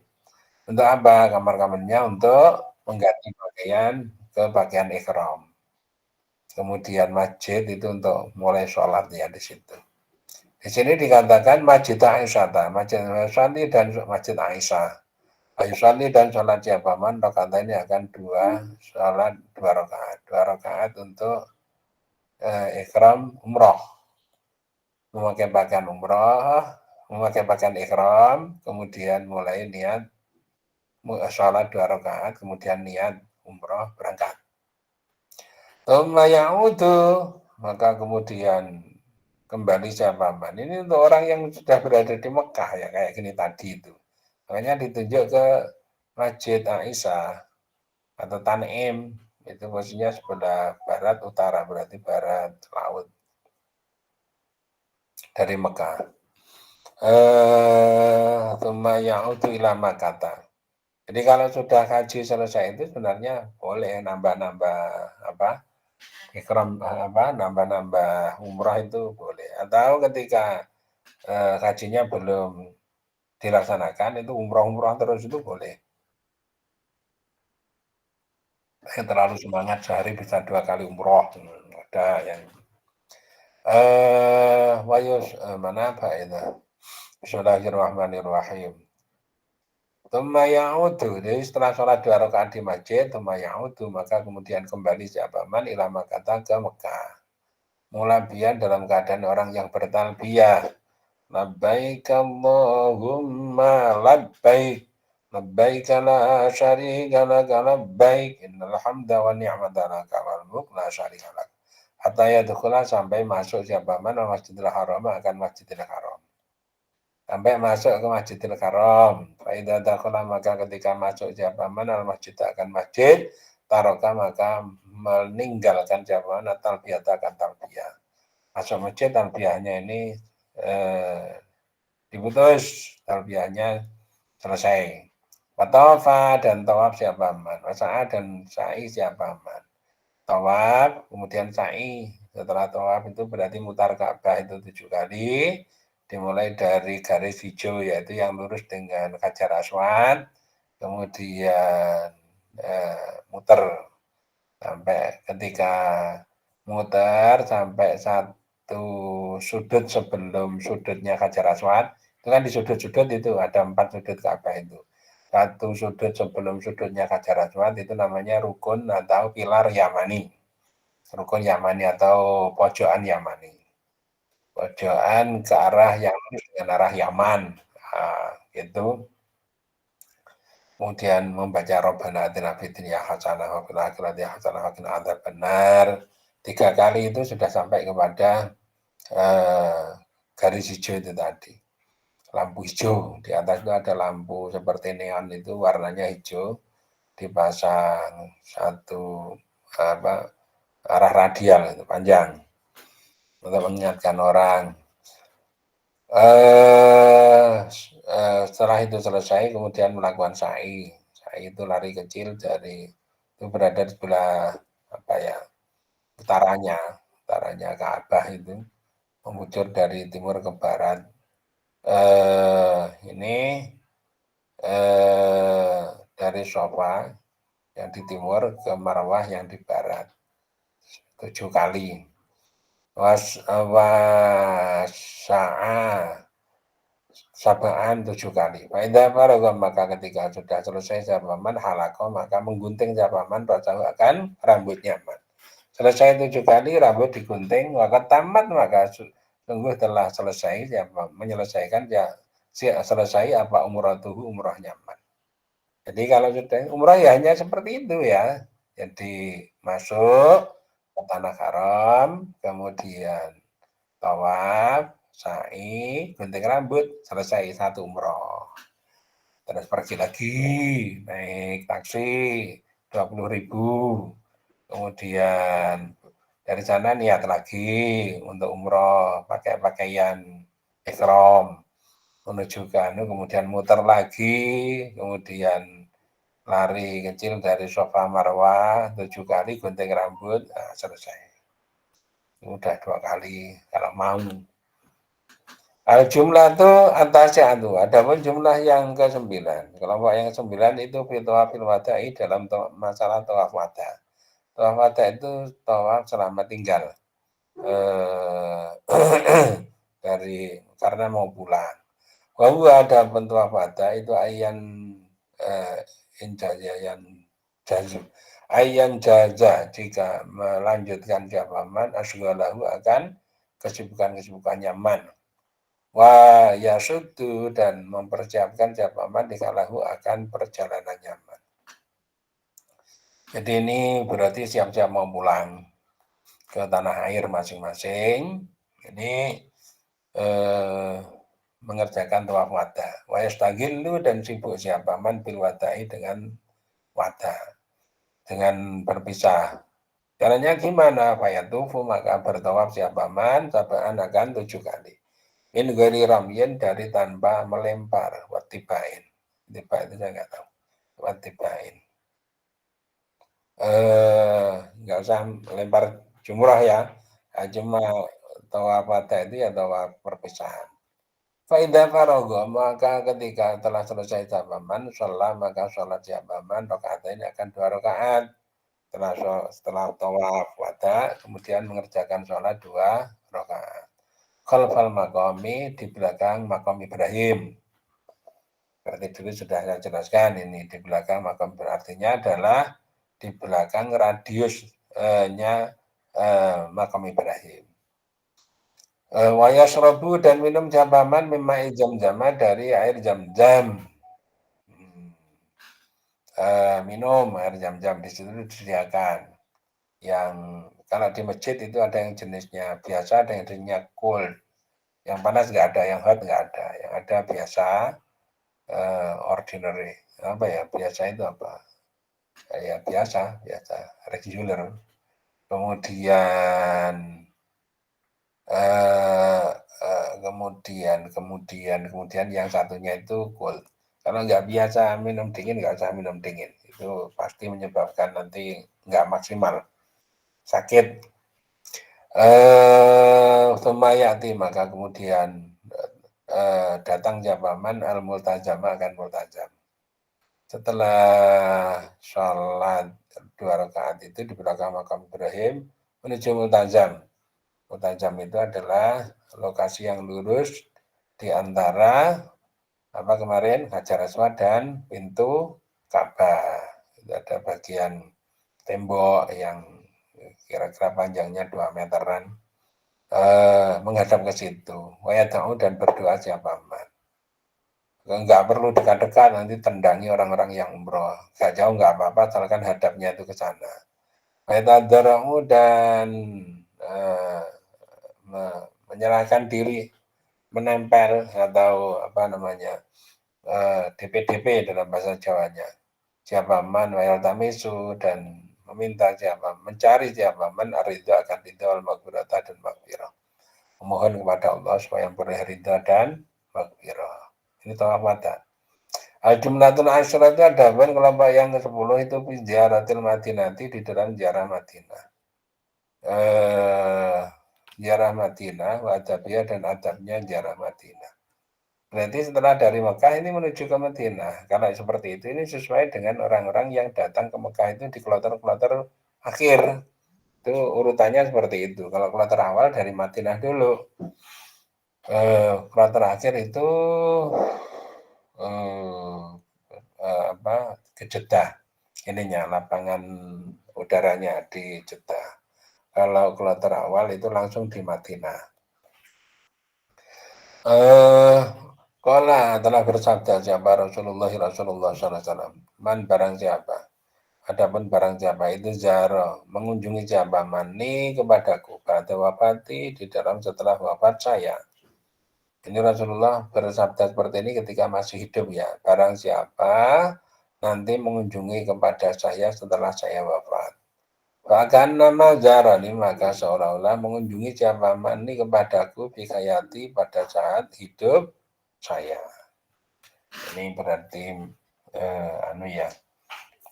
Untuk apa? Kamar-kamarnya untuk mengganti pakaian ke pakaian ihram. Kemudian masjid itu untuk mulai sholat ya di situ. Di sini dikatakan Masjid Aisyah, Masjid Aisyah dan Masjid Aisyah. Ayusali dan sholat jabaman rakaat ini akan sholat dua rakaat untuk ikram umroh, memakai pakaian umroh, memakai pakaian ikram, kemudian mulai niat sholat dua rakaat, kemudian niat umroh berangkat. Ya'udu, maka kemudian kembali jabaman. Ini untuk orang yang sudah berada di Mekah ya kayak gini tadi itu. Makanya ditunjuk ke Masjid Aisyah atau Tanim, itu posisinya sebelah barat utara, berarti barat laut dari Mekah. Tsumma ya'udu ila Makkah. Jadi kalau sudah haji selesai itu sebenarnya boleh nambah-nambah ikram nambah-nambah umrah itu boleh. Atau ketika hajinya belum dilaksanakan itu umrah terus itu boleh. Yang terlalu semangat sehari bisa 2 kali umroh, ada yang mana apa itu? Bismillahirrahmanirrahim. Tsumma ya'udu, jadi setelah sholat 2 rakaat di masjid, tsumma ya'udu, maka kemudian kembali sahabat ila Makkah ke Mekah. Mulabiyan dalam keadaan orang yang bertalbiyah. Labbaik Allahumma labbaik. Labbaik la syarika laka labbaik. Innal hamda wa ni'mata laka wal mulk la syarika lak. Hatta yadkhula, sampai masuk siapa man Masjidil Haram, akan Masjidil Haram. Sampai masuk ke Masjidil Haram. Fa idza dakhala, maka ketika masuk siapa man al masjid akan masjid, taroka, maka meninggalkan siapa man talbiyah akan talbiyah. Masuk masjid talbiyahnya ini diputus, talbiyahnya selesai. Watawafa, dan tawaf siapa man. Wasa'a, dan sa'i siapa man. Tawaf, kemudian sa'i. Setelah tawaf itu berarti mutar Ka'bah itu 7 kali. Dimulai dari garis hijau, yaitu yang lurus dengan Hajar Aswad. Kemudian muter sampai ketika muter sampai satu sudut sebelum sudutnya Hajar Aswad. Itu kan di sudut-sudut itu ada 4 sudut Ka'bah itu. Satu sudut sebelum sudutnya Hajar Aswad itu namanya rukun atau pilar Yamani. Rukun Yamani atau pojokan Yamani. Pojokan ke arah yang lurus dengan arah Yaman. Nah, gitu. Kemudian membaca Rabbana atina fid dunya hasanah wa fil akhirati hasanah wa qina adzabannar. 3 kali itu sudah sampai kepada garis hijau itu tadi. Lampu hijau, di atas itu ada lampu seperti neon itu warnanya hijau, dipasang satu arah radial itu panjang untuk mengingatkan orang. Setelah itu selesai, kemudian melakukan sa'i. Sa'i itu lari kecil dari itu berada di sebelah utaranya Ka'bah itu, mengucur dari timur ke barat. Ini dari Shafa yang di timur ke Marwah yang di barat 7 kali. wasa'a sabaan 7 kali. Faida faragha maka ketika sudah selesai jabaman halaqah maka menggunting jabaman bacahu akan rambutnya. Selesai 7 kali rambut digunting maka tamat maka sungguh telah selesai menyelesaikan selesai apa umratuhu umrahnya. Jadi kalau sudah umrah ya hanya seperti itu ya. Jadi masuk ke tanah haram, kemudian tawaf, sa'i, gunting rambut, selesai satu umroh. Terus pergi lagi, naik taksi 20.000. Kemudian dari sana niat lagi untuk umroh, pakai pakaian ihram, menuju Kanu, kemudian muter lagi, kemudian lari kecil dari Safa Marwah 7 kali, gunting rambut, nah, selesai. Udah 2 kali kalau mau. Jumlah itu atasnya itu. Adapun jumlah yang ke-9. Kelompok yang ke-9 itu fil wada'i dalam masalah tawaf wada. Tawaf wada itu tawaf selama tinggal. Dari karena mau pulang. Bahwa ada tawaf wada itu ayan injayan jazm. Ayan jaza jika melanjutkan jawaban asghalahu akan kesibukan-kesibukan nyaman. Wa yasudu dan mempersiapkan jawaban dikalahu akan perjalanan nyaman. Jadi ini berarti siap-siap mau pulang ke tanah air masing-masing. Ini mengerjakan tawaf wada. Wa yastaghillu dan sibuk siapaman bil wada'i dengan wada. Dengan berpisah. Caranya gimana? Fayatufu maka bertawaf siapaman sabaan akan 7 kali. Min ghairi ramyin dari tanpa melempar, watibain. Tiba itu saya nggak tahu. Watibain. Nggak usah melempar jumrah ya. Cuma tawaf wada itu ya tawaf perpisahan. Faidah faragha maka ketika telah selesai jabaman, sholat maka sholat jabaman rakaat ini akan 2 rakaat. Setelah tawaf wada, kemudian mengerjakan sholat 2 rakaat. Khalfal maqami di belakang makam Ibrahim. Berarti dulu sudah saya jelaskan ini di belakang makam berartinya adalah di belakang radiusnya makam Ibrahim. Wa yashrabu dan minum jabaman mimma'i jam-jama dari air jam-jam. Minum air jam-jam di situ disediakan. Yang kalau di masjid itu ada yang jenisnya biasa, ada yang jenisnya cold. Yang panas nggak ada, yang hot nggak ada. Yang ada biasa, ordinary. Apa ya, biasa itu apa? Ya biasa, regular. Kemudian kemudian yang satunya itu cold. Kalau nggak biasa minum dingin, nggak usah minum dingin. Itu pasti menyebabkan nanti nggak maksimal, sakit. Semayati maka kemudian datang jabaman al-multajam akan multajam. Setelah sholat 2 rakaat itu di belakang makam Ibrahim menuju multajam. Multajam itu adalah lokasi yang lurus di antara apa kemarin Hajar Aswad dan pintu Ka'bah. Itu ada bagian tembok yang kira-kira panjangnya 2 meteran menghadap ke situ. Wayada'u dan berdoa siapaman. Enggak perlu dekat-dekat nanti tendangi orang-orang yang umroh. Enggak jauh enggak apa-apa, asalkan hadapnya itu ke sana. Wayada'u dan menyerahkan diri, menempel atau apa namanya DP-DP dalam bahasa Jawanya. Siapa man wayal tamisu dan meminta siapa, mencari siapa man aridho akan ridho al maghfirata dan maghfirah. Memohon kepada Allah supaya boleh ridho dan maghfirah. Ini tawaf wada. Al-Jumlatul Asyra itu ada kelompok yang ke-10 itu ziaratil Madinati di dalam ziarah Madinah. Ziarah Madinah, adabiyah dan adabnya ziarah Madinah. Berarti setelah dari Mekah ini menuju ke Madinah. Kalau seperti itu ini sesuai dengan orang-orang yang datang ke Mekah itu di kloter-kloter akhir. itu urutannya seperti itu. Kalau kloter awal dari Madinah dulu. Kloter akhir itu ke Jeddah. Ininya lapangan udaranya di Jeddah. Kalau kloter awal itu langsung di Madinah. Qala telah bersabda siapa Rasulullah SAW. Man barang siapa. Adapun barang siapa itu zara mengunjungi siapa mani kepadaku pada wafati di dalam setelah wafat saya. Ini Rasulullah bersabda seperti ini ketika masih hidup ya. Barang siapa nanti mengunjungi kepada saya setelah saya wafat. Bahkan nama zarani maka seolah-olah mengunjungi siapa mani kepadaku bikayati pada saat hidup saya. Ini berarti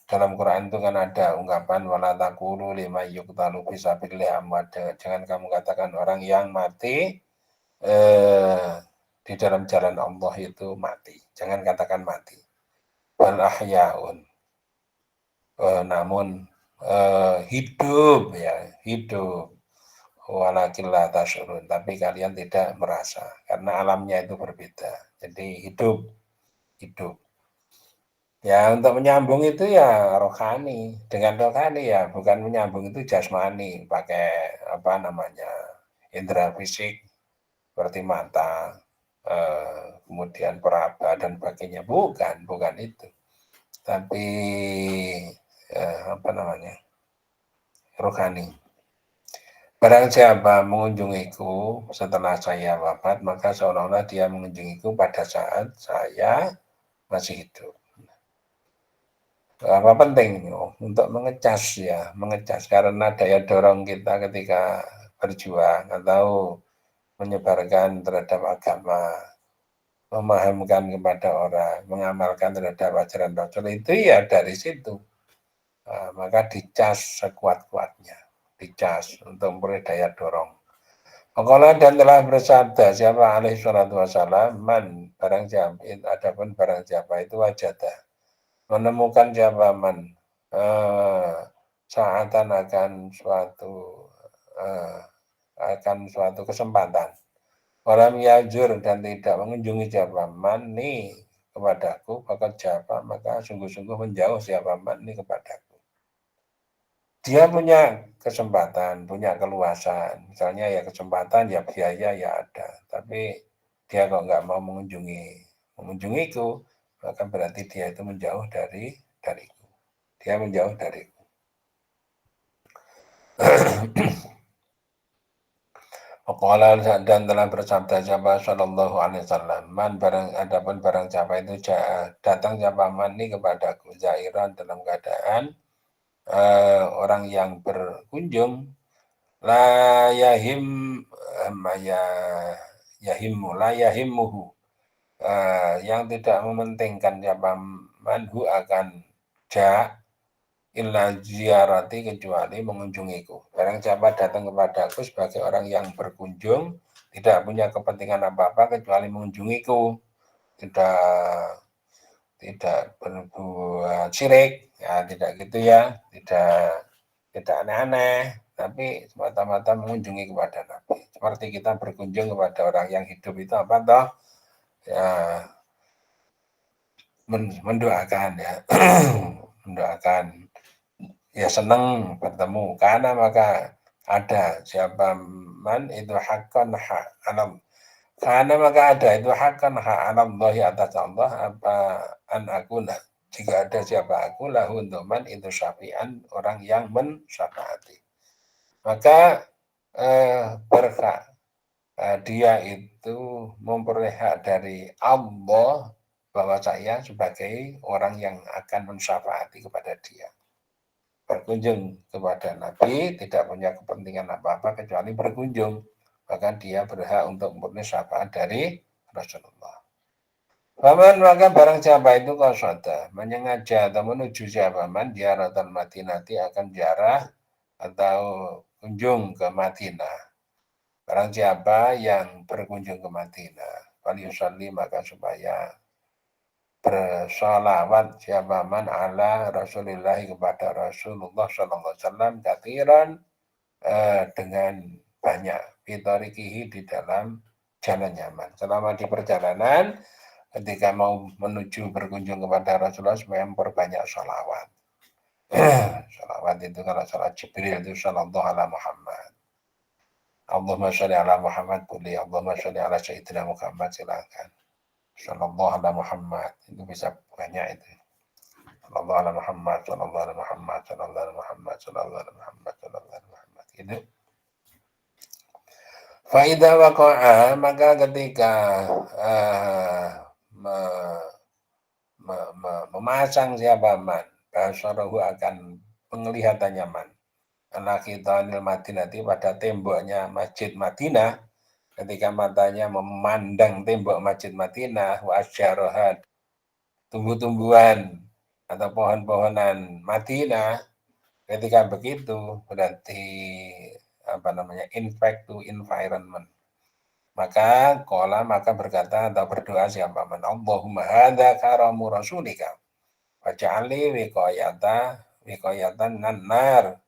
dalam Quran itu kan ada ungkapan wala taqulu lima yuqtalu fi sabilillah amwat. Jangan kamu katakan orang yang mati di dalam jalan Allah itu mati. Jangan katakan mati. Wal ahyaun. Namun hidup ya, hidup. Walakin la tasyurun, tapi kalian tidak merasa karena alamnya itu berbeda. Jadi hidup. Ya untuk menyambung itu ya rohani. Dengan rohani ya bukan menyambung itu jasmani pakai apa namanya indera fisik seperti mata, kemudian peraba dan sebagainya. Bukan itu. Tapi apa namanya rohani. Barang siapa mengunjungiku setelah saya wafat, maka seolah-olah dia mengunjungiku pada saat saya masih hidup. Apa penting untuk mengecas karena daya dorong kita ketika berjuang atau menyebarkan terhadap agama, memahamkan kepada orang, mengamalkan terhadap ajaran Rasul itu ya dari situ. Maka dicas sekuat-kuatnya, dicas untuk memberi daya dorong. Qala dan telah bersabda siapa alaihi salatu wassalam man barang siapa adapun barang siapa itu wajadah menemukan siapa man saatan akan suatu kesempatan walam yajur dan tidak mengunjungi siapa man nih kepadaku maka sungguh-sungguh menjauh siapa man nih kepadaku. Dia punya kesempatan, punya keluasan. Misalnya ya kesempatan, ya biaya ya ada. Tapi dia kok nggak mau mengunjungiku, maka berarti dia itu menjauh dariku. Dia menjauh dariku. Qala dan telah bersabda siapa sallallahu alaihi wasallam man adapun barang siapa itu datang siapa man ini kepadaku zairan dalam keadaan orang yang berkunjung la yahimuhu yang tidak mementingkan siapa manhu akan illa ziarati kecuali mengunjungiku. Barang siapa datang kepadaku sebagai orang yang berkunjung tidak punya kepentingan apa-apa kecuali mengunjungiku, tidak berbuat syirik, ya tidak gitu ya, tidak aneh-aneh, tapi semata-mata mengunjungi kepada Nabi. Seperti kita berkunjung kepada orang yang hidup itu apa toh? Ya mendoakan ya, mendoakan. Ya senang bertemu karena maka ada siapa man itu hakkan hak alam karena maka ada itu hakkan hak alam Allah atas Allah apa an akuna jika ada siapa aku lahu untuk man itu syafi'an orang yang mensyafaati maka berhak dia itu memperoleh hak dari Allah bahwa saya sebagai orang yang akan mensyafaati kepada dia. Berkunjung kepada Nabi tidak punya kepentingan apa-apa kecuali berkunjung, bahkan dia berhak untuk memperoleh syafaat dari Rasulullah. Paman maka barang siapa itu qasada menyengaja atau menuju siapa man ziaratan Madinati akan ziarah atau kunjung ke Madinah. Barang siapa yang berkunjung ke Madinah, falyusalli maka supaya bersolawat siapa man ala Rasulillah kepada Rasulullah sallallahu alaihi wasallam katsiran dengan banyak fitorikihi di dalam jalan nyaman. Selama di perjalanan, ketika mau menuju berkunjung kepada Rasulullah supaya memperbanyak sholawat. Sholawat itu kalau sholat Jibril itu shollallahu ala Muhammad. Allahumma sholli ala Muhammad boleh. Allahumma sholli ala Sayyidina Muhammad silakan. Shollallahu ala Muhammad itu bisa banyak itu. Shollallahu ala Muhammad, shollallahu ala Muhammad, shollallahu ala Muhammad, shollallahu ala Muhammad, shollallahu ala Muhammad. Gitu. Faidah waqa'a, maka ketika memasang siapa man, basyarahu akan penglihatannya man. Anak kita Madinati pada temboknya Masjid Madinah, ketika matanya memandang tembok Masjid Madinah, wa asyarahat, tumbuh-tumbuhan atau pohon-pohonan Madinah, ketika begitu berarti impact to environment. Maka berkata atau berdoa siapa man, Allahumma hadza karamu rasulika waj'alni wiqayatan nan-nar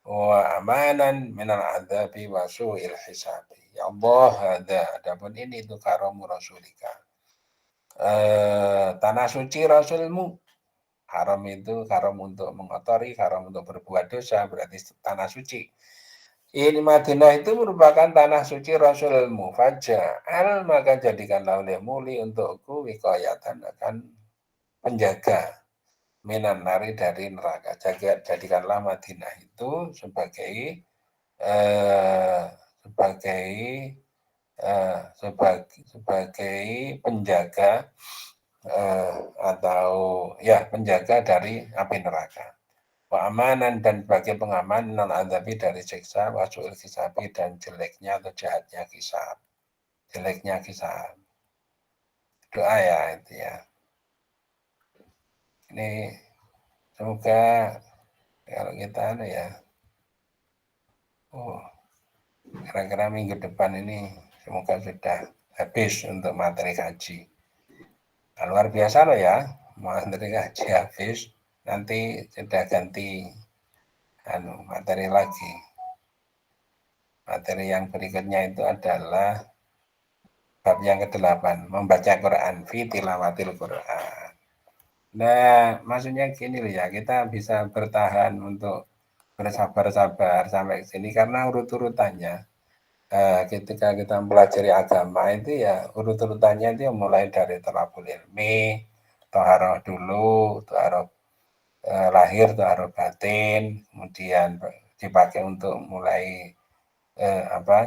wa amanan minal adzabi wa su'il hisabi. Ya Allah, adapun ini itu karamu rasulika. Tanah suci Rasulmu. Haram itu haram untuk mengotori, haram untuk berbuat dosa, berarti tanah suci. Ini Madinah itu merupakan tanah suci Rasulmu. Faja'al, maka jadikanlah olehmu li untukku wiqayatan, akan penjaga minan nari dari neraka. Jadikanlah Madinah itu sebagai penjaga atau ya penjaga dari api neraka. Keamanan dan sebagai pengaman non adzabi dari siksa, wasuil kisabi dan jeleknya atau jahatnya kisab. Jeleknya kisab. Doa ya itu ya. Ini semoga kalau kita kira-kira minggu depan ini semoga sudah habis untuk materi kaji. Nah, luar biasa loh ya, materi kaji habis, nanti sudah ganti materi lagi. Materi yang berikutnya itu adalah bab yang ke-8, membaca Quran, fi tilawatil Quran. Nah, maksudnya gini loh ya, kita bisa bertahan untuk bersabar-sabar sampai sini karena urut-urutannya. Ketika kita mempelajari agama itu ya urut-urutannya itu mulai dari thalabul ilmi, thaharah dulu, thaharah lahir, thaharah batin, kemudian dipakai untuk mulai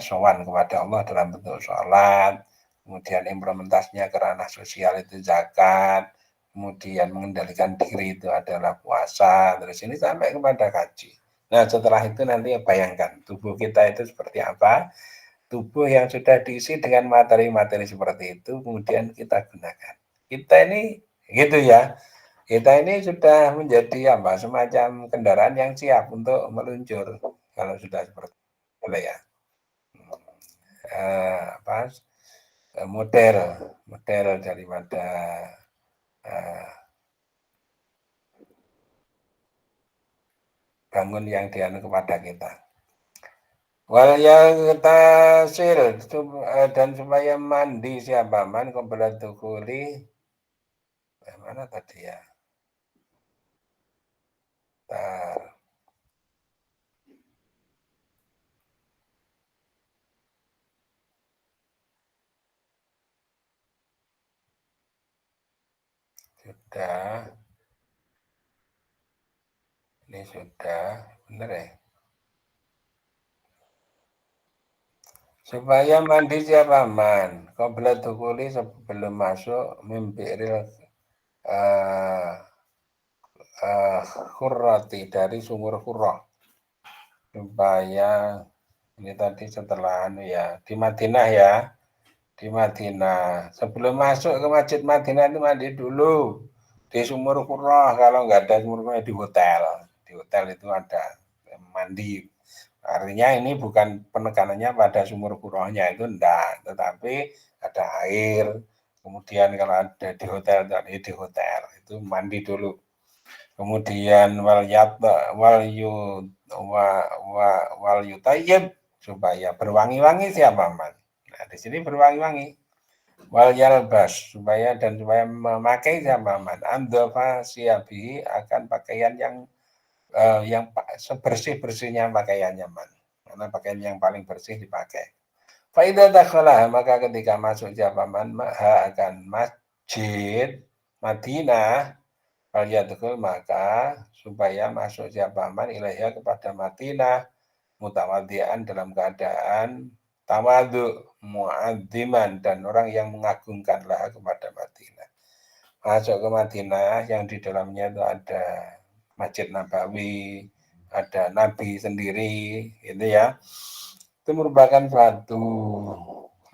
sowan kepada Allah dalam bentuk sholat, kemudian implementasinya ke ranah sosial itu zakat, kemudian mengendalikan diri itu adalah puasa, terus ini sampai kepada kaji. Nah setelah itu nanti bayangkan tubuh kita itu seperti apa, tubuh yang sudah diisi dengan materi-materi seperti itu, kemudian kita gunakan. Kita ini gitu ya, kita ini sudah menjadi semacam kendaraan yang siap untuk meluncur kalau sudah seperti itu ya. Model daripada bangun yang dianu kepada kita. Wal yang tasil dan supaya mandi siapa man qabla dukuli. Mana tadi ya? Ini sudah benar ya. Supaya mandi siapa man qabla dukuli, sebelum masuk mimpiril khurrati, dari sumur khurrah. Supaya ini tadi setelah di Madinah ya. Di Madinah, sebelum masuk ke Masjid Madinah itu mandi dulu di sumur khurrah. Kalau nggak ada sumur khurrah di hotel itu ada mandi. Artinya ini bukan penekanannya pada sumur khurrahnya itu enggak, tetapi ada air. Kemudian kalau ada di hotel itu mandi dulu. Kemudian wal wal yutayyib, supaya berwangi-wangi siapa man. Nah, di sini berwangi-wangi. Wal yalbas, supaya memakai siapa man. Andhafa siyabihi, akan pakaian yang sebersih-bersihnya pakaiannya man. Karena pakaian yang paling bersih dipakai. Faidah dakhalah, maka ketika masuk siapa man akan masjid Madinah, falyadkhul, maka supaya masuk siapa man ilaiha, kepada Madinah, mutawaddian, dalam keadaan tawadhu, mu'adziman, dan orang yang mengagungkanlah kepada Madinah. Masuk ke Madinah yang di dalamnya itu ada Masjid Nabawi, ada Nabi sendiri, itu ya. Itu merupakan suatu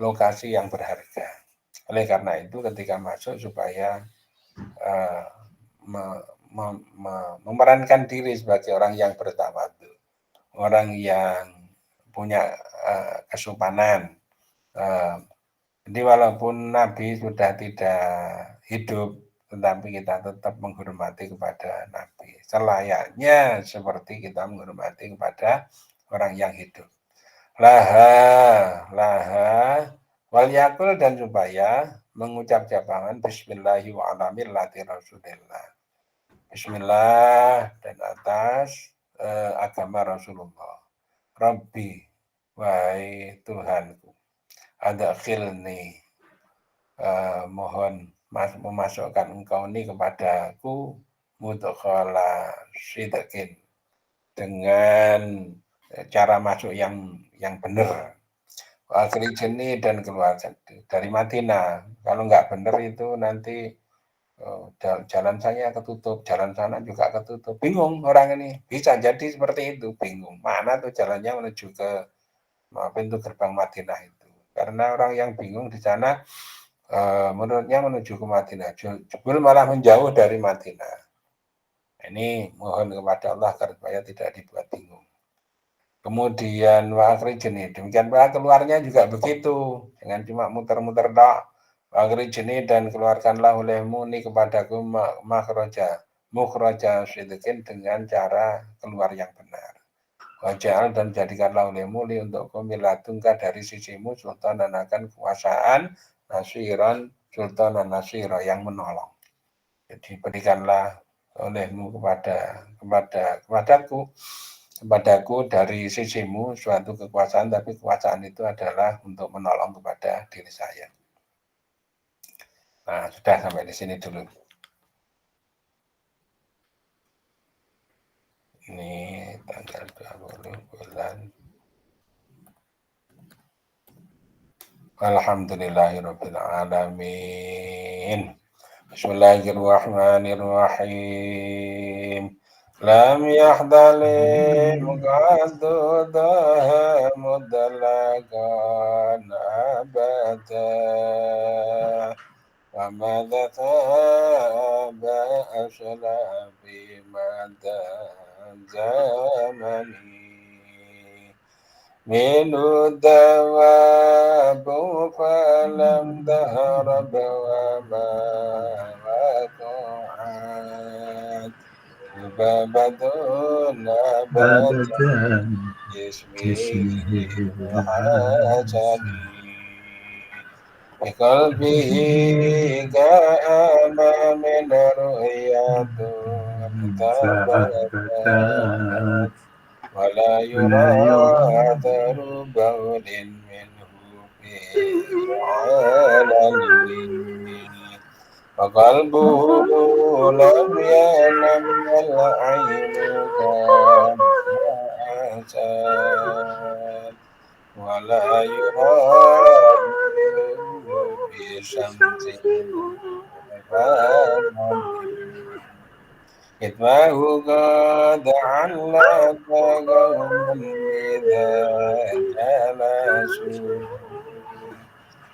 lokasi yang berharga. Oleh karena itu ketika masuk supaya memerankan diri sebagai orang yang bertawadhu, orang yang punya kesopanan. Jadi walaupun Nabi sudah tidak hidup, tetapi kita tetap menghormati kepada Nabi, selayaknya seperti kita menghormati kepada orang yang hidup. Laha wal yakul, dan supaya mengucap japangan bismillahi wa ala millati rasulillah. Bismillah, dan atas agama Rasulullah. Rabbi, wahai Tuhanku, adkhilni, mohon memasukkan engkau ini kepadaku, mudkhala sidqin, dengan cara masuk yang benar. Akhrijni, dan keluar dari Madinah. Kalau nggak benar itu nanti jalan saya ketutup, jalan sana juga ketutup. Bingung orang ini. Bisa jadi seperti itu, bingung. Mana tuh jalannya menuju ke pintu gerbang Madinah itu. Karena orang yang bingung di sana, menurutnya menuju ke Madinah, jebul malah menjauh dari Madinah. Ini mohon kepada Allah supaya tidak dibuat bingung. Kemudian wa akhrijni, demikian pula keluarnya juga begitu, jangan cuma muter-muter tok. Wa akhrijni, dan keluarkanlah olehmu ini kepadaku mukhraja sidqin, dengan cara keluar yang benar. Waja'al, dan jadikanlah olehmu li untukku miladunka, dari sisimu, sultanan, akan kekuasaan, nasiran, sultanan nasira, yang menolong. Jadi berikanlah olehmu kepadaku dari sisimu suatu kekuasaan, tapi kekuasaan itu adalah untuk menolong kepada diri saya. Nah, sudah sampai di sini dulu. Ini tanggal 20 bulan. Alhamdulillahirabbil alamin. Bismillahirrahmanirrahim. Lam yahdali muqaddudaha mudalakan abada wa madhataba asla bimada zamani minu dawabu falam daharab wa ma waqa'at babadun abadan ismihi hajani biqalbihi ka'ama min ru'yatun tabadat wala yuratharu bawlin minhu fi alamin وقلبه لم ينم والعين كان عسان ولا يراد بشمس إتباه قد علق قوما إذا جلسوا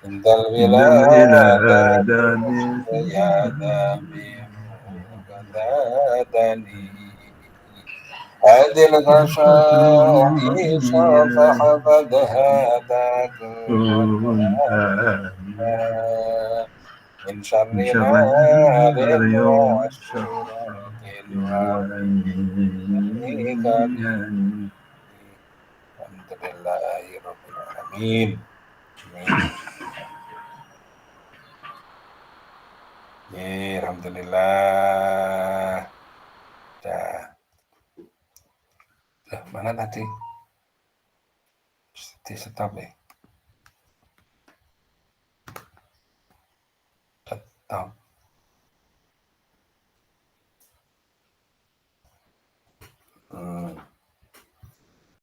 عند الولادة يا دميم قدادني هذه الغشائش فحفظها تكون من شر نار وشرك Alhamdulillahirrahmanirrahim. Amin. Ya, alhamdulillah. Dah. Mana tadi? Di stop ya. Stop.